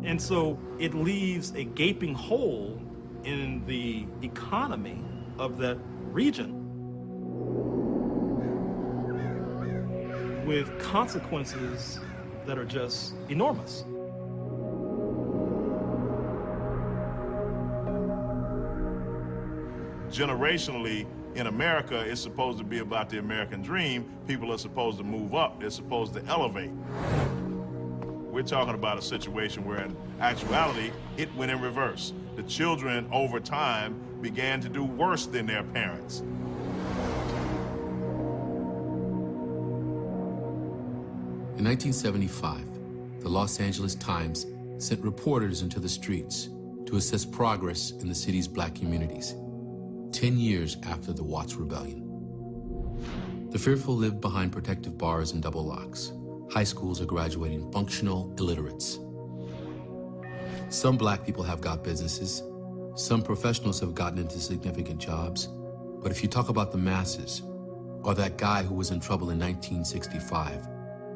And so it leaves a gaping hole in the economy of that region with consequences that are just enormous. Generationally, in America, it's supposed to be about the American dream. People are supposed to move up. They're supposed to elevate. We're talking about a situation where, in actuality, it went in reverse. The children, over time, began to do worse than their parents. In 1975, the Los Angeles Times sent reporters into the streets to assess progress in the city's black communities, 10 years after the Watts Rebellion. The fearful live behind protective bars and double locks. High schools are graduating functional illiterates. Some black people have got businesses. Some professionals have gotten into significant jobs. But if you talk about the masses, or that guy who was in trouble in 1965,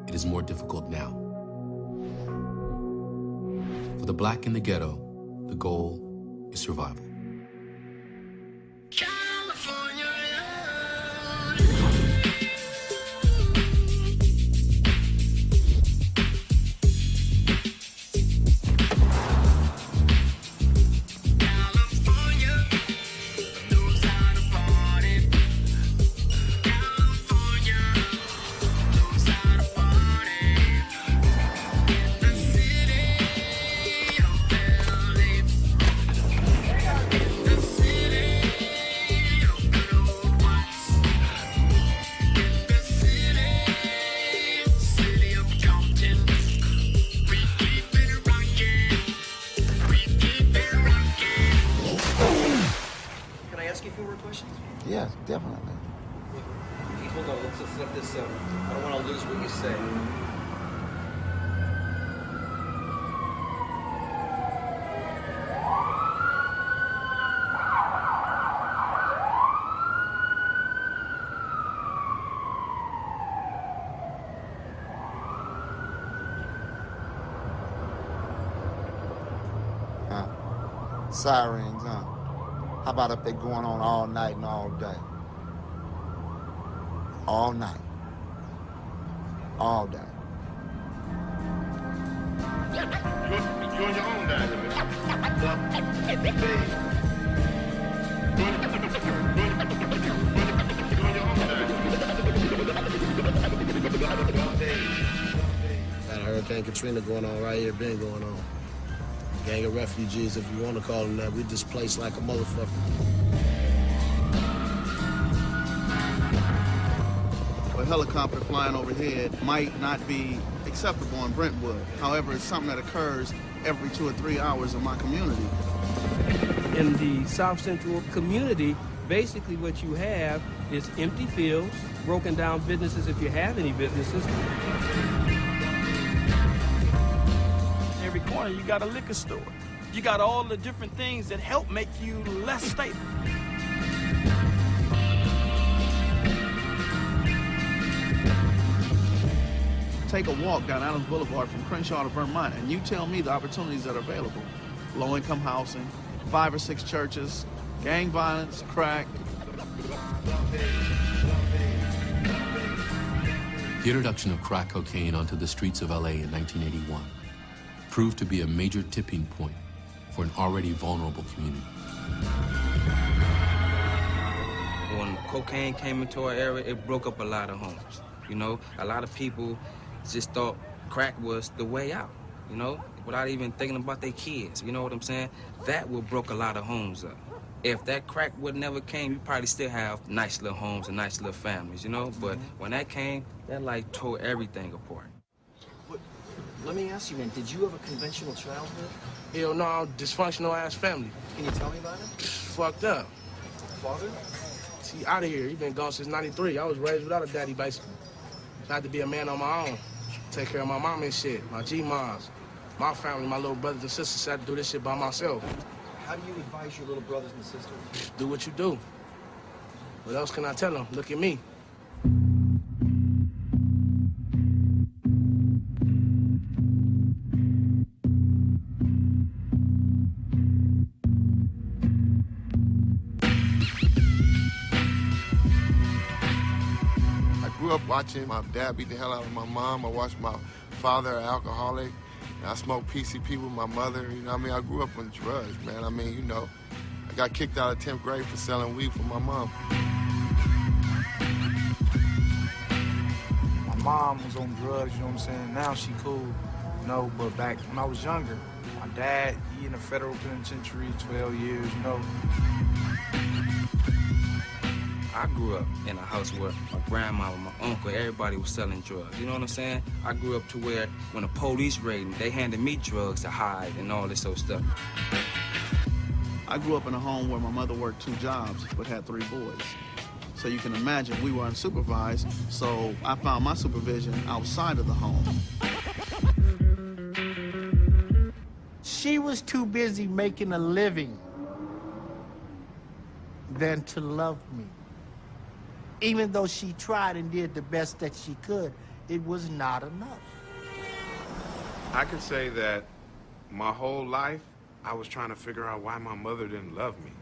it is more difficult now. For the black in the ghetto, the goal is survival. Yes, definitely. Hold on, let's let this, I don't want to lose what you say. Sirens, huh? How about if they're going on all night and all day? All night. All day. You're on your own down here, Got a Hurricane Katrina going on right here, been going on. Gang of refugees, if you want to call them that, we displaced like a motherfucker. helicopter flying overhead might not be acceptable in Brentwood. However, it's something that occurs every 2 or 3 hours in my community. In the South Central community, basically what you have is empty fields, broken down businesses if you have any businesses. Every corner you got a liquor store. You got all the different things that help make you less stable. Take a walk down Adams Boulevard from Crenshaw to Vermont, and you tell me the opportunities that are available. Low-income housing, 5 or 6 churches, gang violence, crack. The introduction of crack cocaine onto the streets of LA in 1981 proved to be a major tipping point for an already vulnerable community. When cocaine came into our area, it broke up a lot of homes. You know, a lot of people just thought crack was the way out, you know, without even thinking about their kids, you know what I'm saying? That would broke a lot of homes up. If that crack would never came, you probably still have nice little homes and nice little families, you know? But when that came, that like tore everything apart. But let me ask you, man, did you have a conventional childhood? Hell no, dysfunctional ass family. Can you tell me about it? Fucked up. Father? See, out of here. He been gone since '93. I was raised without a daddy, basically. I had to be a man on my own. Take care of my mom and shit, my G-moms. My family, my little brothers and sisters had to do this shit by myself. How do you advise your little brothers and sisters? Do what you do. What else can I tell them? Look at me. I grew up watching my dad beat the hell out of my mom. I watched my father, an alcoholic. And I smoked PCP with my mother. You know what I mean? I grew up on drugs, man. I mean, you know, I got kicked out of 10th grade for selling weed for my mom. My mom was on drugs, you know what I'm saying? Now she cool, you know, but back when I was younger, my dad, he in the federal penitentiary, 12 years, you know. I grew up in a house where my grandma, my uncle, everybody was selling drugs. You know what I'm saying? I grew up to where when the police raided me, they handed me drugs to hide and all this old stuff. I grew up in a home where my mother worked 2 jobs but had 3 boys. So you can imagine we were unsupervised, so I found my supervision outside of the home. She was too busy making a living than to love me. Even though she tried and did the best that she could, it was not enough. I can say that my whole life, I was trying to figure out why my mother didn't love me,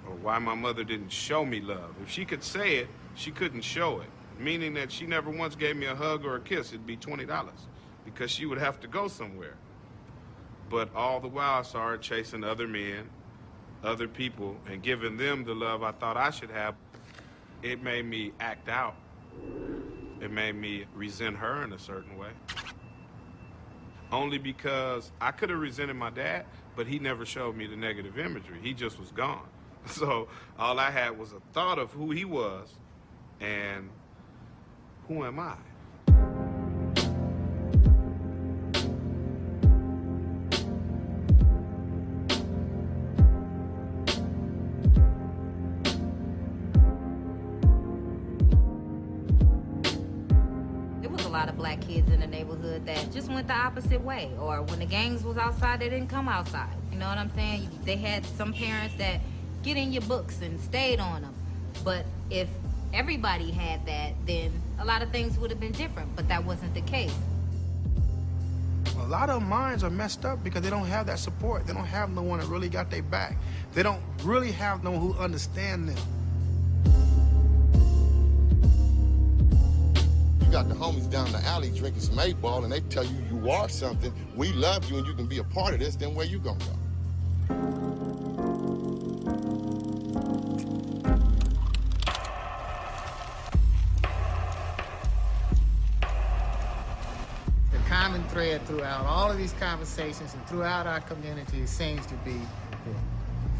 or why my mother didn't show me love. If she could say it, she couldn't show it, meaning that she never once gave me a hug or a kiss. It'd be $20, because she would have to go somewhere. But all the while, I saw her chasing other men, other people, and giving them the love I thought I should have. It made me act out. It made me resent her in a certain way. Only because I could have resented my dad, but he never showed me the negative imagery. He just was gone. So all I had was a thought of who he was and who am I? A lot of black kids in the neighborhood that just went the opposite way, or when the gangs was outside, they didn't come outside. You know what I'm saying? They had some parents that get in your books and stayed on them. But if everybody had that, then a lot of things would have been different, but that wasn't the case. A lot of minds are messed up because they don't have that support. They don't have no one that really got their back. They don't really have no one who understands them. You got the homies down the alley drinking some 8-ball and they tell you you are something, we love you and you can be a part of this, then where you gonna go? The common thread throughout all of these conversations and throughout our community seems to be,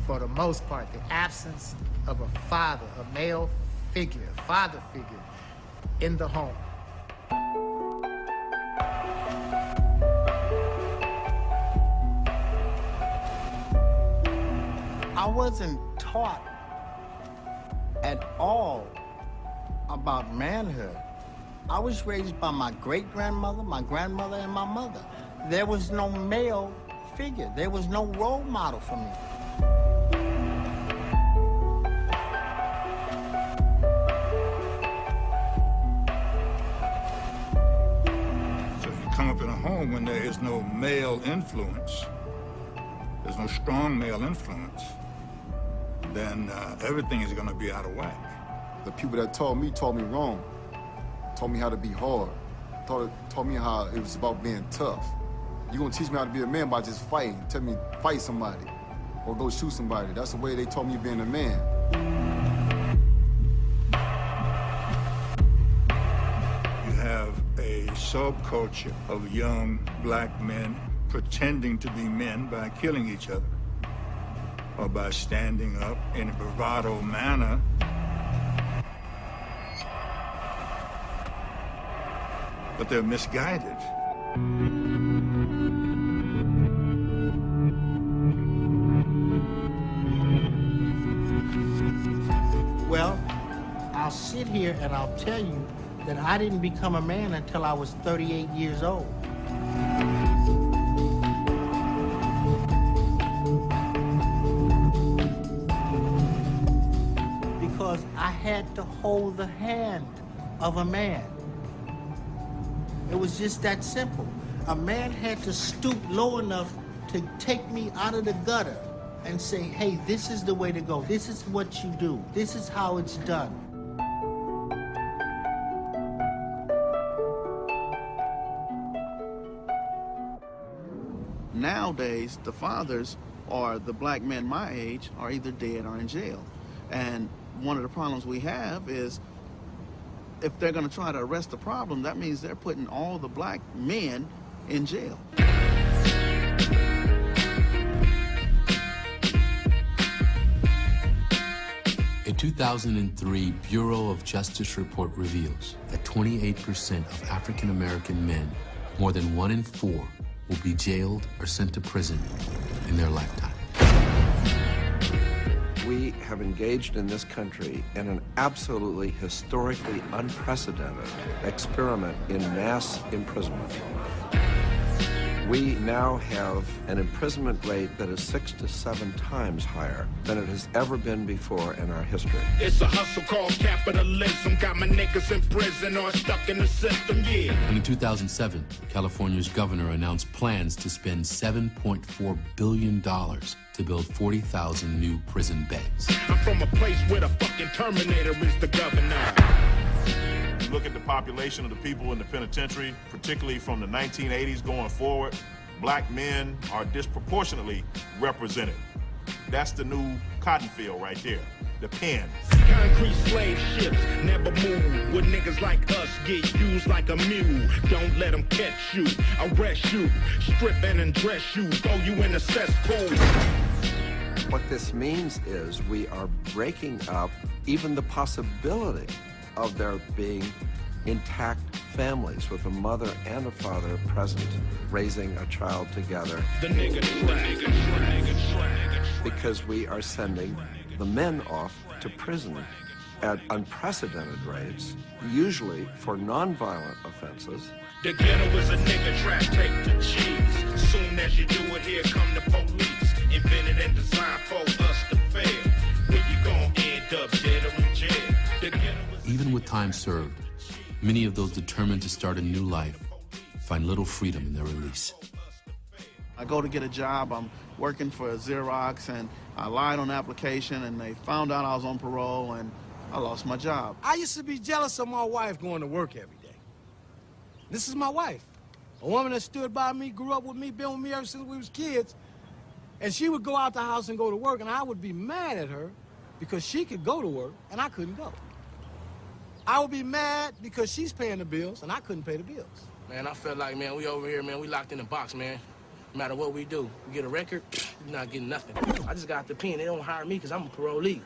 for the most part, the absence of a father, a male figure, a father figure, in the home. I wasn't taught at all about manhood. I was raised by my great-grandmother, my grandmother, and my mother. There was no male figure. There was no role model for me. So if you come up in a home when there is no male influence, there's no strong male influence, then everything is going to be out of whack. The people that taught me wrong. Taught me how to be hard. Taught me how it was about being tough. You're gonna teach me how to be a man by just fighting. Tell me fight somebody or go shoot somebody. That's the way they taught me being a man. You have a subculture of young black men pretending to be men by killing each other or by standing up in a bravado manner. But they're misguided. Well, I'll sit here and I'll tell you that I didn't become a man until I was 38 years old. Because I had to hold the hand of a man. It was just that simple. A man had to stoop low enough to take me out of the gutter and say, hey, this is the way to go. This is what you do. This is how it's done. Nowadays, the fathers or the black men my age are either dead or in jail. And one of the problems we have is if they're going to try to arrest the problem, that means they're putting all the black men in jail. A 2003 Bureau of Justice report reveals that 28% of African American men, more than 1 in 4, will be jailed or sent to prison in their lifetime. We have engaged in this country in an absolutely historically unprecedented experiment in mass imprisonment. We now have an imprisonment rate that is 6 to 7 times higher than it has ever been before in our history. It's a hustle called capitalism. Got my niggas in prison or stuck in the system, yeah. And in 2007, California's governor announced plans to spend $7.4 billion to build 40,000 new prison beds. I'm from a place where the fucking Terminator is the governor. You look at the population of the people in the penitentiary, particularly from the 1980s going forward, black men are disproportionately represented. That's the new cotton field right there, the pen. Concrete slave ships never move. When niggas like us get used like a mule. Don't let them catch you, arrest you, strip and undress you, throw you in a cesspool. What this means is we are breaking up even the possibility of there being intact families with a mother and a father present, raising a child together. The nigga Because we are sending the men off to prison at unprecedented rates, usually for nonviolent offenses. The ghetto is a nigga trap, take the cheese. Soon as you do it, here come the police. Invented and designed for us to fail. When you gon' end up dead or in jail. The ghetto. Even with time served, many of those determined to start a new life find little freedom in their release. I go to get a job, I'm working for Xerox, and I lied on the application, and they found out I was on parole, and I lost my job. I used to be jealous of my wife going to work every day. This is my wife, a woman that stood by me, grew up with me, been with me ever since we was kids, and she would go out the house and go to work, and I would be mad at her because she could go to work, and I couldn't go. I would be mad because she's paying the bills, and I couldn't pay the bills. Man, I felt like, man, we over here, man, we locked in the box, man. No matter what we do, we get a record, you're not getting nothing. I just got the pen. They don't hire me because I'm a parolee.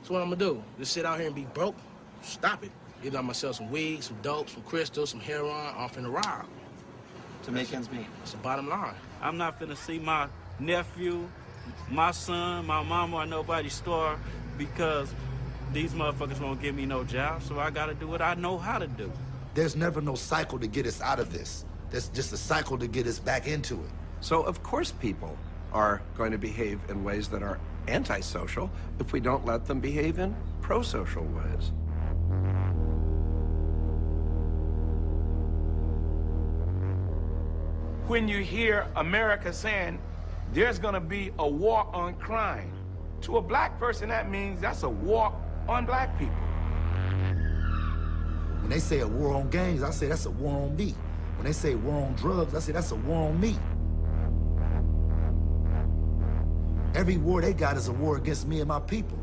So what I'm gonna do? Just sit out here and be broke? Stop it. Either I'm gonna sell some weed, some dope, some crystal, some heroin, I'm finna rob. To make ends meet. That's the bottom line. I'm not finna see my nephew, my son, my mama, or nobody starve because these motherfuckers won't give me no job, so I gotta do what I know how to do. There's never no cycle to get us out of this. There's just a cycle to get us back into it. So, of course, people are going to behave in ways that are antisocial if we don't let them behave in pro-social ways. When you hear America saying there's gonna be a war on crime, to a black person that means that's a war on black people. When they say a war on gangs, I say that's a war on me. When they say war on drugs, I say that's a war on me. Every war they got is a war against me and my people.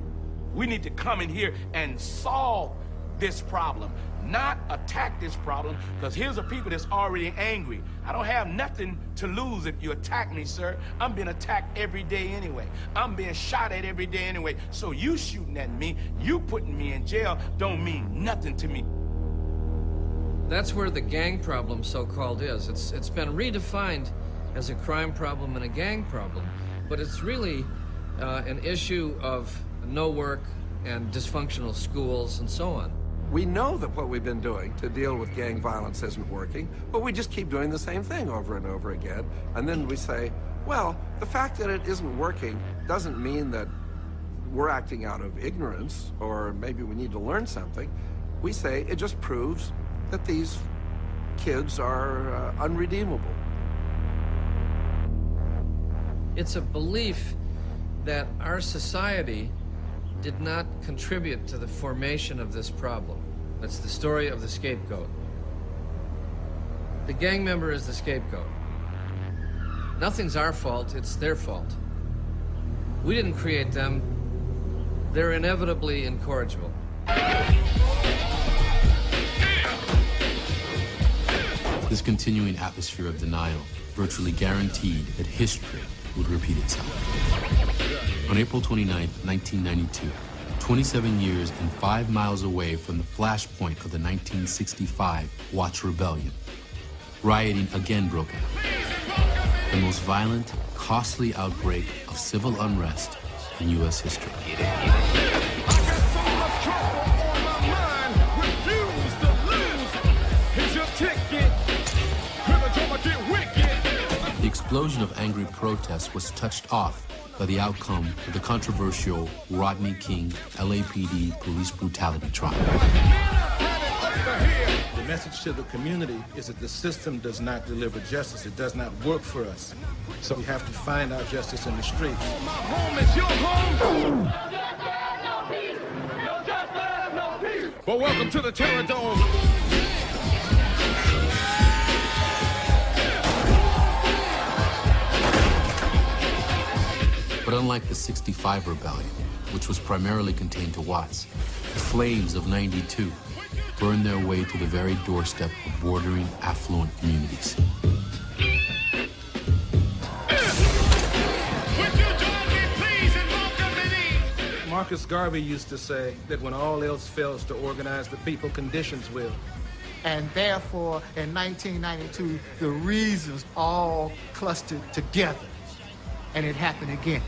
We need to come in here and solve this problem, not attack this problem, because here's a people that's already angry. I don't have nothing to lose if you attack me, sir. I'm being attacked every day anyway. I'm being shot at every day anyway. So you shooting at me, you putting me in jail don't mean nothing to me. That's where the gang problem, so-called, is. It's been redefined as a crime problem and a gang problem, but it's really an issue of no work and dysfunctional schools and so on. We know that what we've been doing to deal with gang violence isn't working, but we just keep doing the same thing over and over again. And then we say, well, the fact that it isn't working doesn't mean that we're acting out of ignorance, or maybe we need to learn something. We say it just proves that these kids are unredeemable. It's a belief that our society did not contribute to the formation of this problem. That's the story of the scapegoat. The gang member is the scapegoat. Nothing's our fault, it's their fault. We didn't create them. They're inevitably incorrigible. This continuing atmosphere of denial virtually guaranteed that history would repeat itself. On April 29, 1992, 27 years and 5 miles away from the flashpoint of the 1965 Watts Rebellion, rioting again broke out. The most violent, costly outbreak of civil unrest in U.S. history. The explosion of angry protests was touched off by the outcome of the controversial Rodney King LAPD police brutality trial. The message to the community is that the system does not deliver justice. It does not work for us. So we have to find our justice in the streets. My home is your home. Well, welcome to the Terror Dome. But unlike the '65 rebellion, which was primarily contained to Watts, the flames of '92 burned their way to the very doorstep of bordering affluent communities. Marcus Garvey used to say that when all else fails to organize the people, conditions will. And therefore, in 1992, the reasons all clustered together. And it happened again.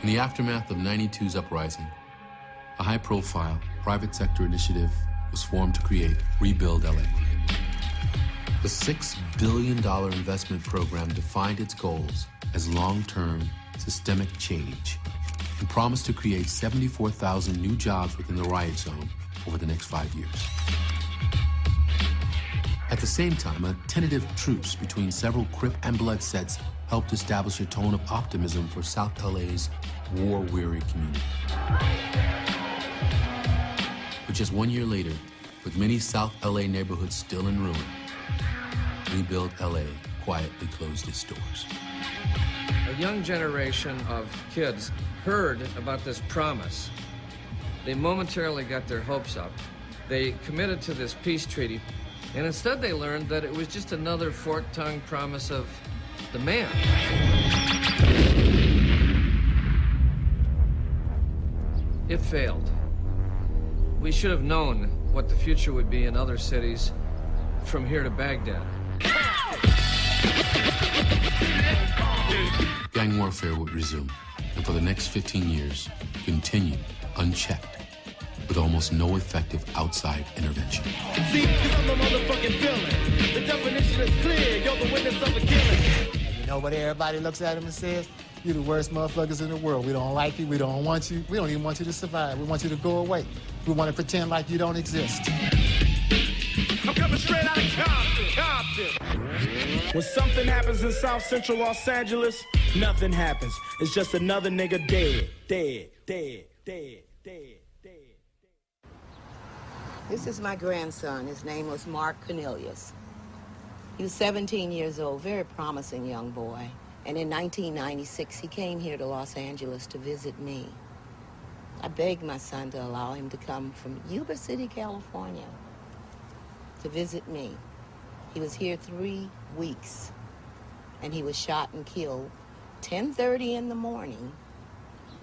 In the aftermath of '92's uprising, a high-profile private sector initiative was formed to create Rebuild LA. The $6 billion investment program defined its goals as long-term, systemic change and promised to create 74,000 new jobs within the riot zone over the next 5 years. At the same time, a tentative truce between several Crip and Blood sets helped establish a tone of optimism for South LA's war-weary community. But just 1 year later, With many South LA neighborhoods still in ruin, rebuilt LA quietly closed its doors. A young generation of kids heard about this promise. They momentarily got their hopes up. They committed to this peace treaty, and instead they learned that it was just another fork-tongued promise of the man. It failed. We should have known what the future would be in other cities from here to Baghdad. Gang warfare would resume, and for the next 15 years, continue unchecked, with almost no effective outside intervention. See, 'cause I'm the motherfucking villain. The definition is clear. You're the witness of a killing. You know what everybody looks at him and says? You're the worst motherfuckers in the world. We don't like you. We don't want you. We don't even want you to survive. We want you to go away. We want to pretend like you don't exist. I'm coming straight out of Compton. When something happens in South Central Los Angeles, nothing happens. It's just another nigga dead, dead, dead, dead, dead, dead. This is my grandson. His name was Mark Cornelius. He was 17 years old, very promising young boy. And in 1996, he came here to Los Angeles to visit me. I begged my son to allow him to come from Yuba City, California, to visit me. He was here 3 weeks, and he was shot and killed 10:30 in the morning,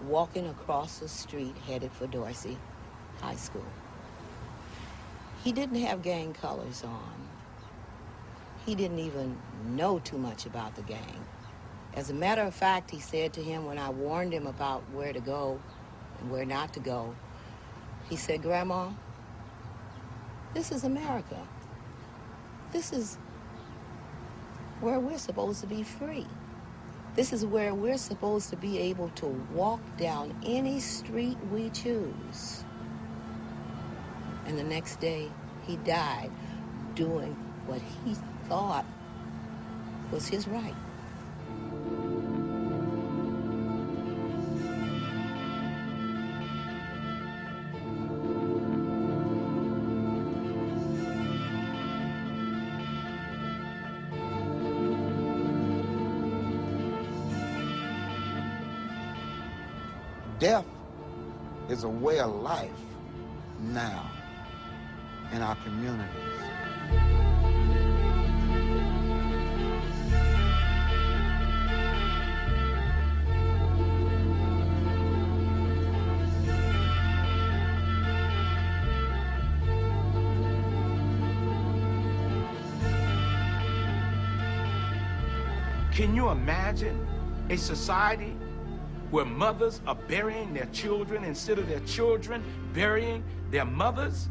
walking across the street headed for Dorsey High School. He didn't have gang colors on. He didn't even know too much about the gang. As a matter of fact, he said to him when I warned him about where to go and where not to go, he said, "Grandma, this is America. This is where we're supposed to be free. This is where we're supposed to be able to walk down any street we choose." And the next day, he died doing what he thought was his right. Death is a way of life now in our communities. Can you imagine a society where mothers are burying their children instead of their children burying their mothers?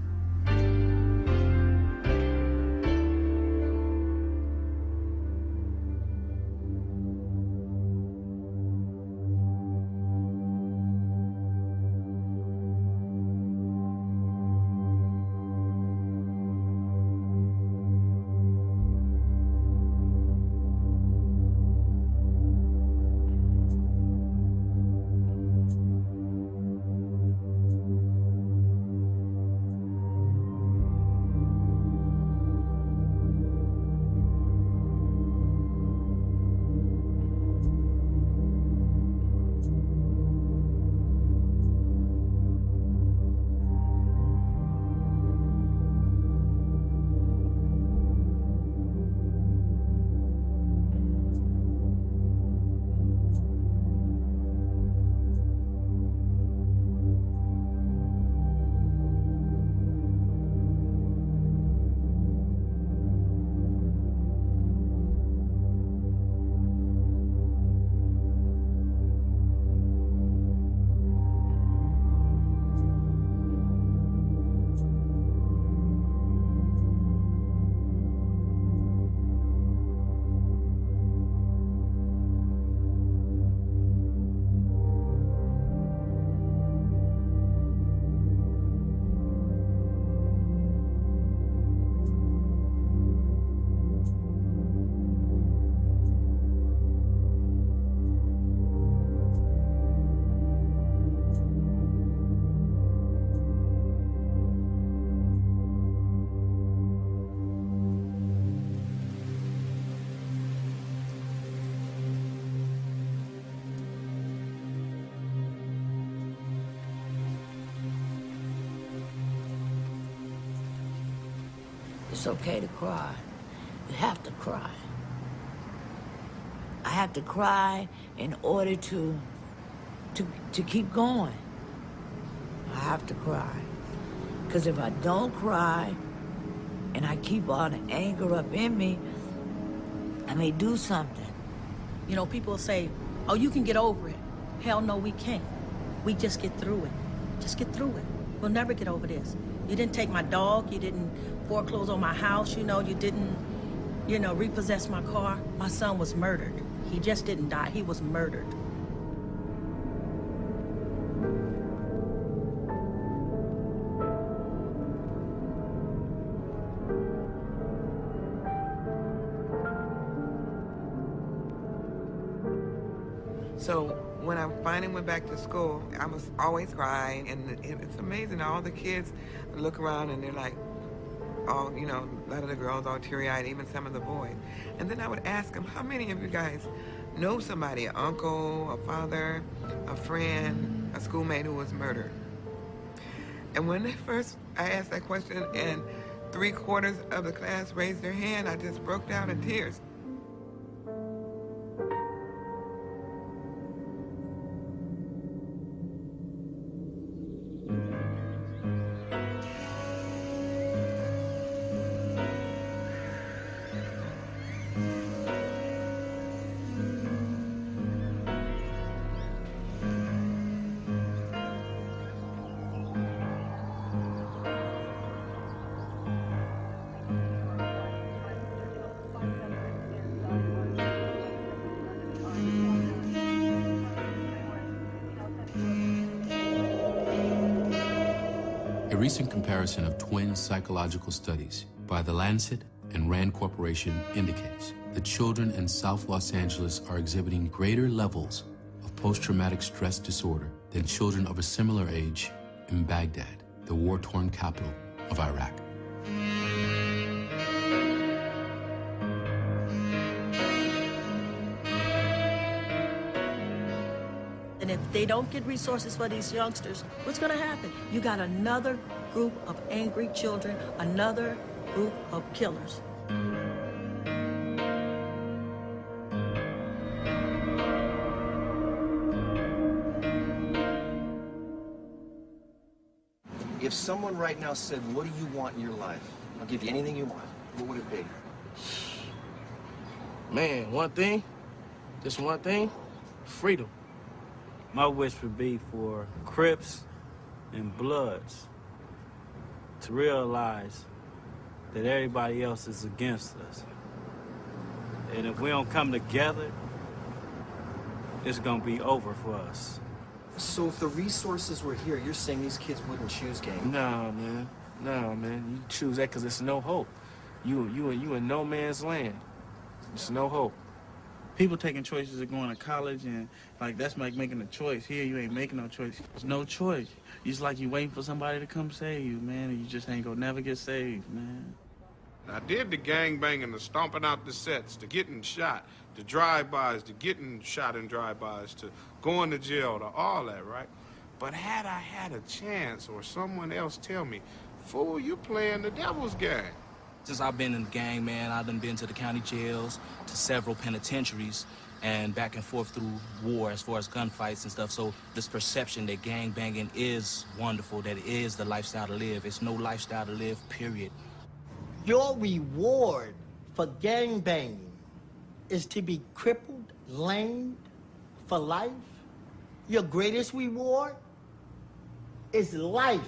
It's okay to cry. You have to cry. I have to cry in order to keep going. I have to cry. Because if I don't cry and I keep all the anger up in me, I may do something. You know, people say, oh, you can get over it. Hell no, we can't. We just get through it. Just get through it. We'll never get over this. You didn't take my dog. You didn't foreclose on my house. You know, you didn't, repossess my car. My son was murdered. He just didn't die. He was murdered. So when I finally went back to school, I was always crying, and it's amazing. All the kids look around and they're like, all, a lot of the girls all teary-eyed, even some of the boys. And then I would ask them, how many of you guys know somebody, an uncle, a father, a friend, a schoolmate who was murdered? And when I asked that question and 3/4 of the class raised their hand, I just broke down in tears. A recent comparison of twin psychological studies by The Lancet and Rand Corporation indicates that children in South Los Angeles are exhibiting greater levels of post-traumatic stress disorder than children of a similar age in Baghdad, the war-torn capital of Iraq. And if they don't get resources for these youngsters, what's going to happen? You got another group of angry children, another group of killers. If someone right now said, what do you want in your life? I'll give you anything you want. What would it be? Man, one thing, just one thing, freedom. My wish would be for Crips and Bloods to realize that everybody else is against us. And if we don't come together, it's gonna be over for us. So if the resources were here, you're saying these kids wouldn't choose gang? Nah, man. Nah, man. You choose that because it's no hope. You in no man's land. It's no hope. People taking choices of going to college, and that's like making a choice. Here you ain't making no choice. There's no choice. It's like you waiting for somebody to come save you, man, and you just ain't gonna never get saved, man. I did the gangbanging, the stomping out the sets, the getting shot, the drive-bys, the getting shot in drive-bys, to going to jail, to all that, right? But had I had a chance or someone else tell me, fool, you playing the devil's game. Since I've been in the gang, man, I've been to the county jails, to several penitentiaries, and back and forth through war as far as gunfights and stuff. So this perception that gang banging is wonderful, that it is the lifestyle to live. It's no lifestyle to live, period. Your reward for gang banging is to be crippled, lamed for life. Your greatest reward is life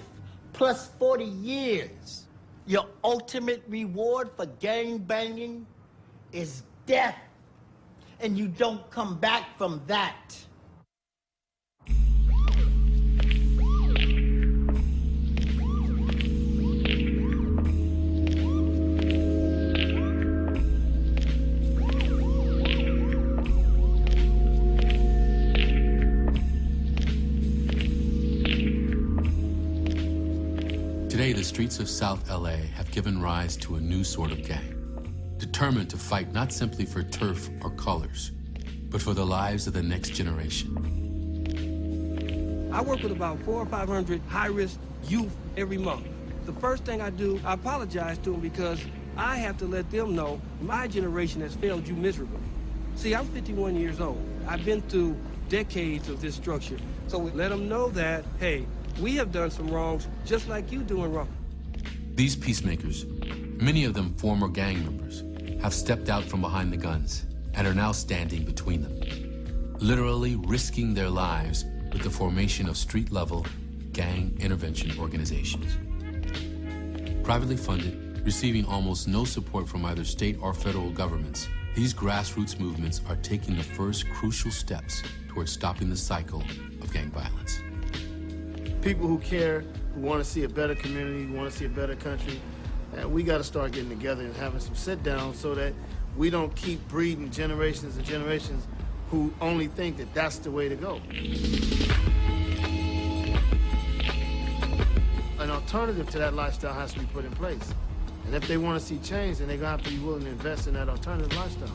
plus 40 years. Your ultimate reward for gang banging is death, and you don't come back from that. Today, the streets of South LA have given rise to a new sort of gang, determined to fight not simply for turf or colors, but for the lives of the next generation. I work with about 400 or 500 high-risk youth every month. The first thing I do, I apologize to them because I have to let them know my generation has failed you miserably. See, I'm 51 years old. I've been through decades of this structure. So we let them know that, hey, we have done some wrongs just like you doing wrong. These peacemakers, many of them former gang members, have stepped out from behind the guns and are now standing between them, literally risking their lives with the formation of street-level gang intervention organizations. Privately funded, receiving almost no support from either state or federal governments, these grassroots movements are taking the first crucial steps towards stopping the cycle of gang violence. People who care, who want to see a better community, who want to see a better country, we got to start getting together and having some sit-downs so that we don't keep breeding generations and generations who only think that that's the way to go. An alternative to that lifestyle has to be put in place. And if they want to see change, then they're going to have to be willing to invest in that alternative lifestyle.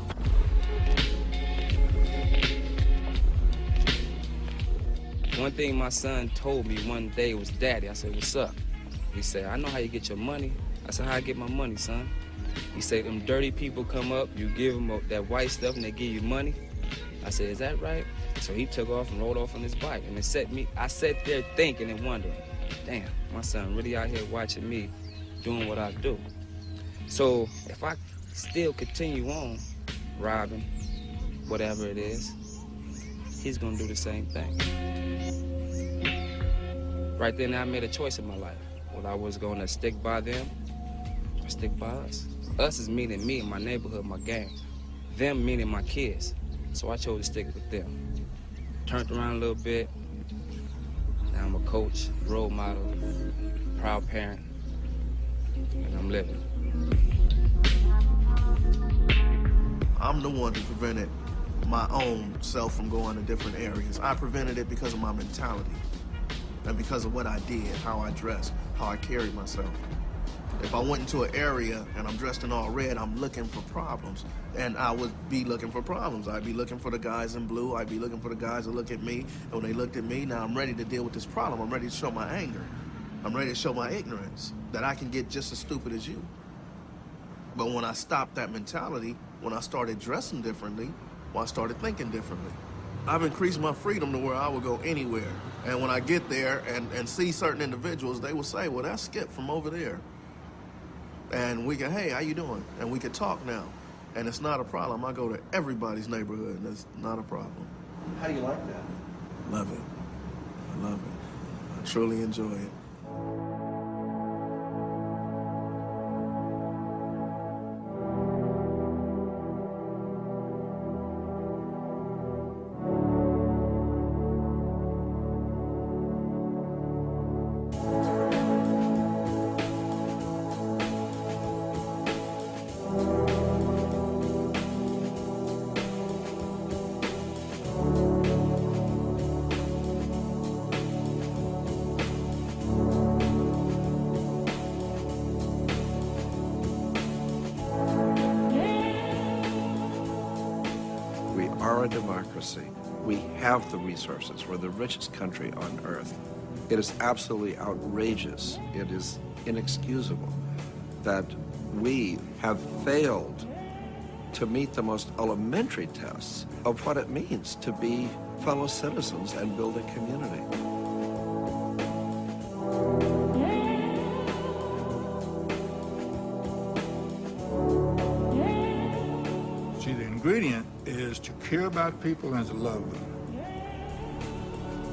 One thing my son told me one day was, "Daddy," I said, "What's up?" He said, "I know how you get your money." I said, "How I get my money, son?" He said, "Them dirty people come up, you give them that white stuff and they give you money." I said, "Is that right?" So he took off and rode off on his bike. And I sat there thinking and wondering, damn, my son really out here watching me doing what I do. So if I still continue on robbing, whatever it is, he's gonna do the same thing. Right then I made a choice in my life. Whether I was gonna stick by them or stick by us. Us is meaning me and my neighborhood, my gang. Them meaning my kids. So I chose to stick with them. Turned around a little bit. Now I'm a coach, role model, proud parent, and I'm living. I'm the one who prevented my own self from going to different areas. I prevented it because of my mentality and because of what I did, how I dressed, how I carried myself. If I went into an area and I'm dressed in all red, I'm looking for problems. And I would be looking for problems. I'd be looking for the guys in blue. I'd be looking for the guys that look at me. And when they looked at me, now I'm ready to deal with this problem. I'm ready to show my anger. I'm ready to show my ignorance, that I can get just as stupid as you. But when I stopped that mentality, when I started dressing differently, well, I started thinking differently. I've increased my freedom to where I would go anywhere. And when I get there and see certain individuals, they will say, well, that's Skip from over there. And we can, hey, how you doing? And we can talk now. And it's not a problem. I go to everybody's neighborhood, and it's not a problem. How do you like that? Love it. I love it. I truly enjoy it. Democracy. We have the resources. We're the richest country on earth. It is absolutely outrageous. It is inexcusable that we have failed to meet the most elementary tests of what it means to be fellow citizens and build a community. See, the ingredient is to care about people and to love them.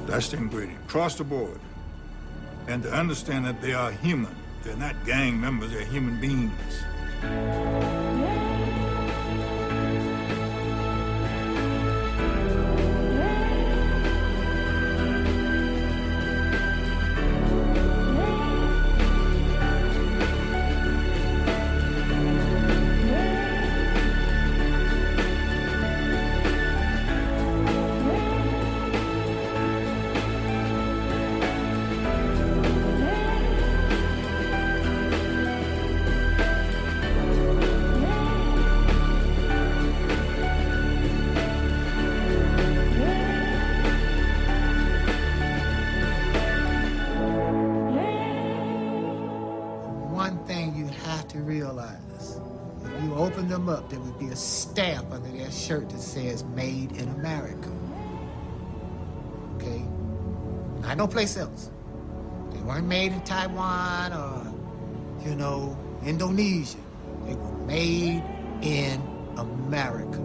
That's the ingredient, across the board. And to understand that they are human. They're not gang members, they're human beings. have to realize, if you open them up, there would be a stamp under their shirt that says Made in America. Okay? Not no place else. They weren't made in Taiwan or, you know, Indonesia. They were made in America.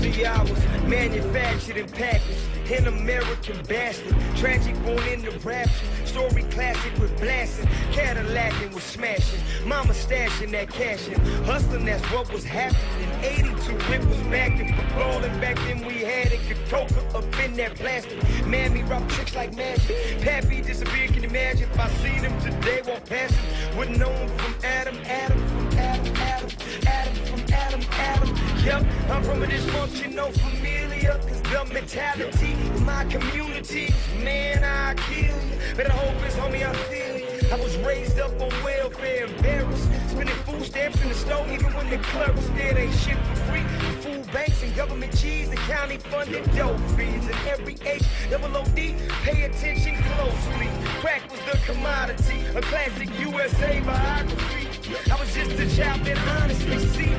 See, I was manufactured and packaged, an American bastard. Tragic born in the rapture, story classic with blasting. Cadillacing was smashing, mama stashing that cash in. Hustling, that's what was happening. 82, it was backing. Rolling back then we had it. Coca up in that plastic. Mammy rock tricks like magic. Pappy disappeared, can you imagine? If I seen him today, walk past him. Wouldn't know him from Adam, Adam from Adam, Adam, Adam from Adam, Adam. Yup, I'm from a dysfunctional familia, cause the mentality in my community, man, I kill you. Better hope it's homie, I feel you. I was raised up on welfare, embarrassed, spending food stamps in the store, even when the clerks did ain't shit for free. Food banks and government cheese and county funded dope fees. And every HOOD, pay attention closely. Crack was the commodity, a classic USA biography. I was just a child that honestly see.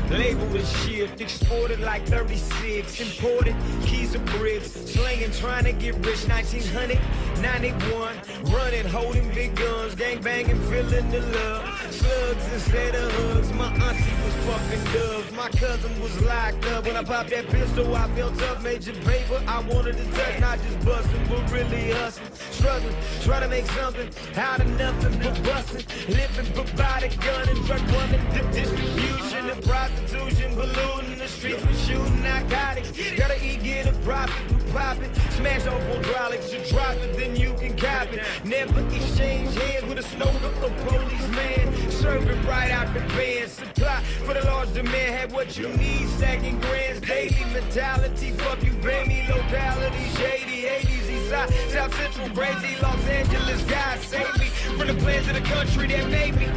Labeled as shit, exported like 36, imported keys of bricks, slinging, trying to get rich. 1991, running, holding big guns, gang banging, feeling the love. Slugs instead of hugs. My auntie was fucking doves. My cousin was locked up. When I popped that pistol, I felt up, major paper. I wanted to touch, not just busting, but really hustling, struggling, trying to make something out of nothing but busting, living but by the gun and drug running, the distribution and prostitution, polluting the streets with shooting narcotics. Gotta eat, get a profit, pop it, smash off hydraulics, you drop it, then you can cop it. Never exchange hands with a smoker or policeman. Serve it right out the van. Supply for the large demand, have what you need, stacking grands daily. Mentality, fuck you, pay me. Locality, shady, 80s, east side, South Central, crazy, Los Angeles. God save me from the plans of the country that made me.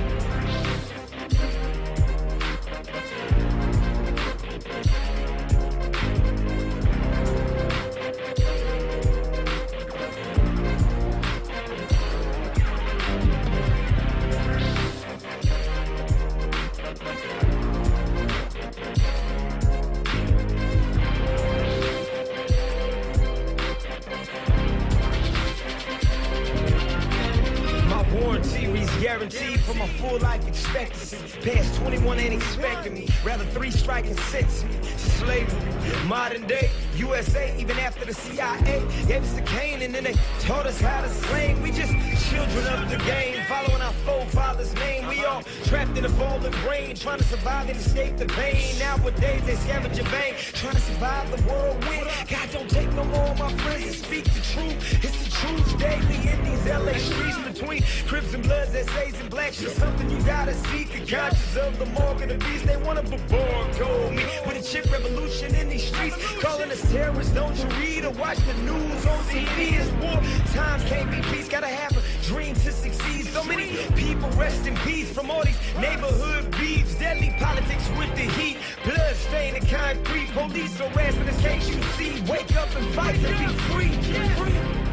Guaranteed for my full life expectancy. Past 21 ain't expecting me. Rather 3 striking sets me. Slavery, modern day USA. Even after the CIA gave us the cane and then they taught us how to slang. We just children of the game, following our forefathers' name. We all trapped in a fallen brain, trying to survive and escape the pain. Nowadays they scavenge your vein, trying to survive the whirlwind. God don't take no more of my friends and speak the truth. It's the truth daily in these LA streets between Crips and Bloods, essays and blacks. Just something you gotta seek. A conscious of the mark of the beast. They wanna born told me with a chip revolution in these streets, calling us terrorists. Don't you read or watch the news on TV? It's war. Times can't be peace. Gotta have a dream to succeed. So many people rest in peace from all these neighborhood beefs. Deadly politics with the heat. Blood stain and concrete. Police harassment is can't you see? Wake up and fight to be free.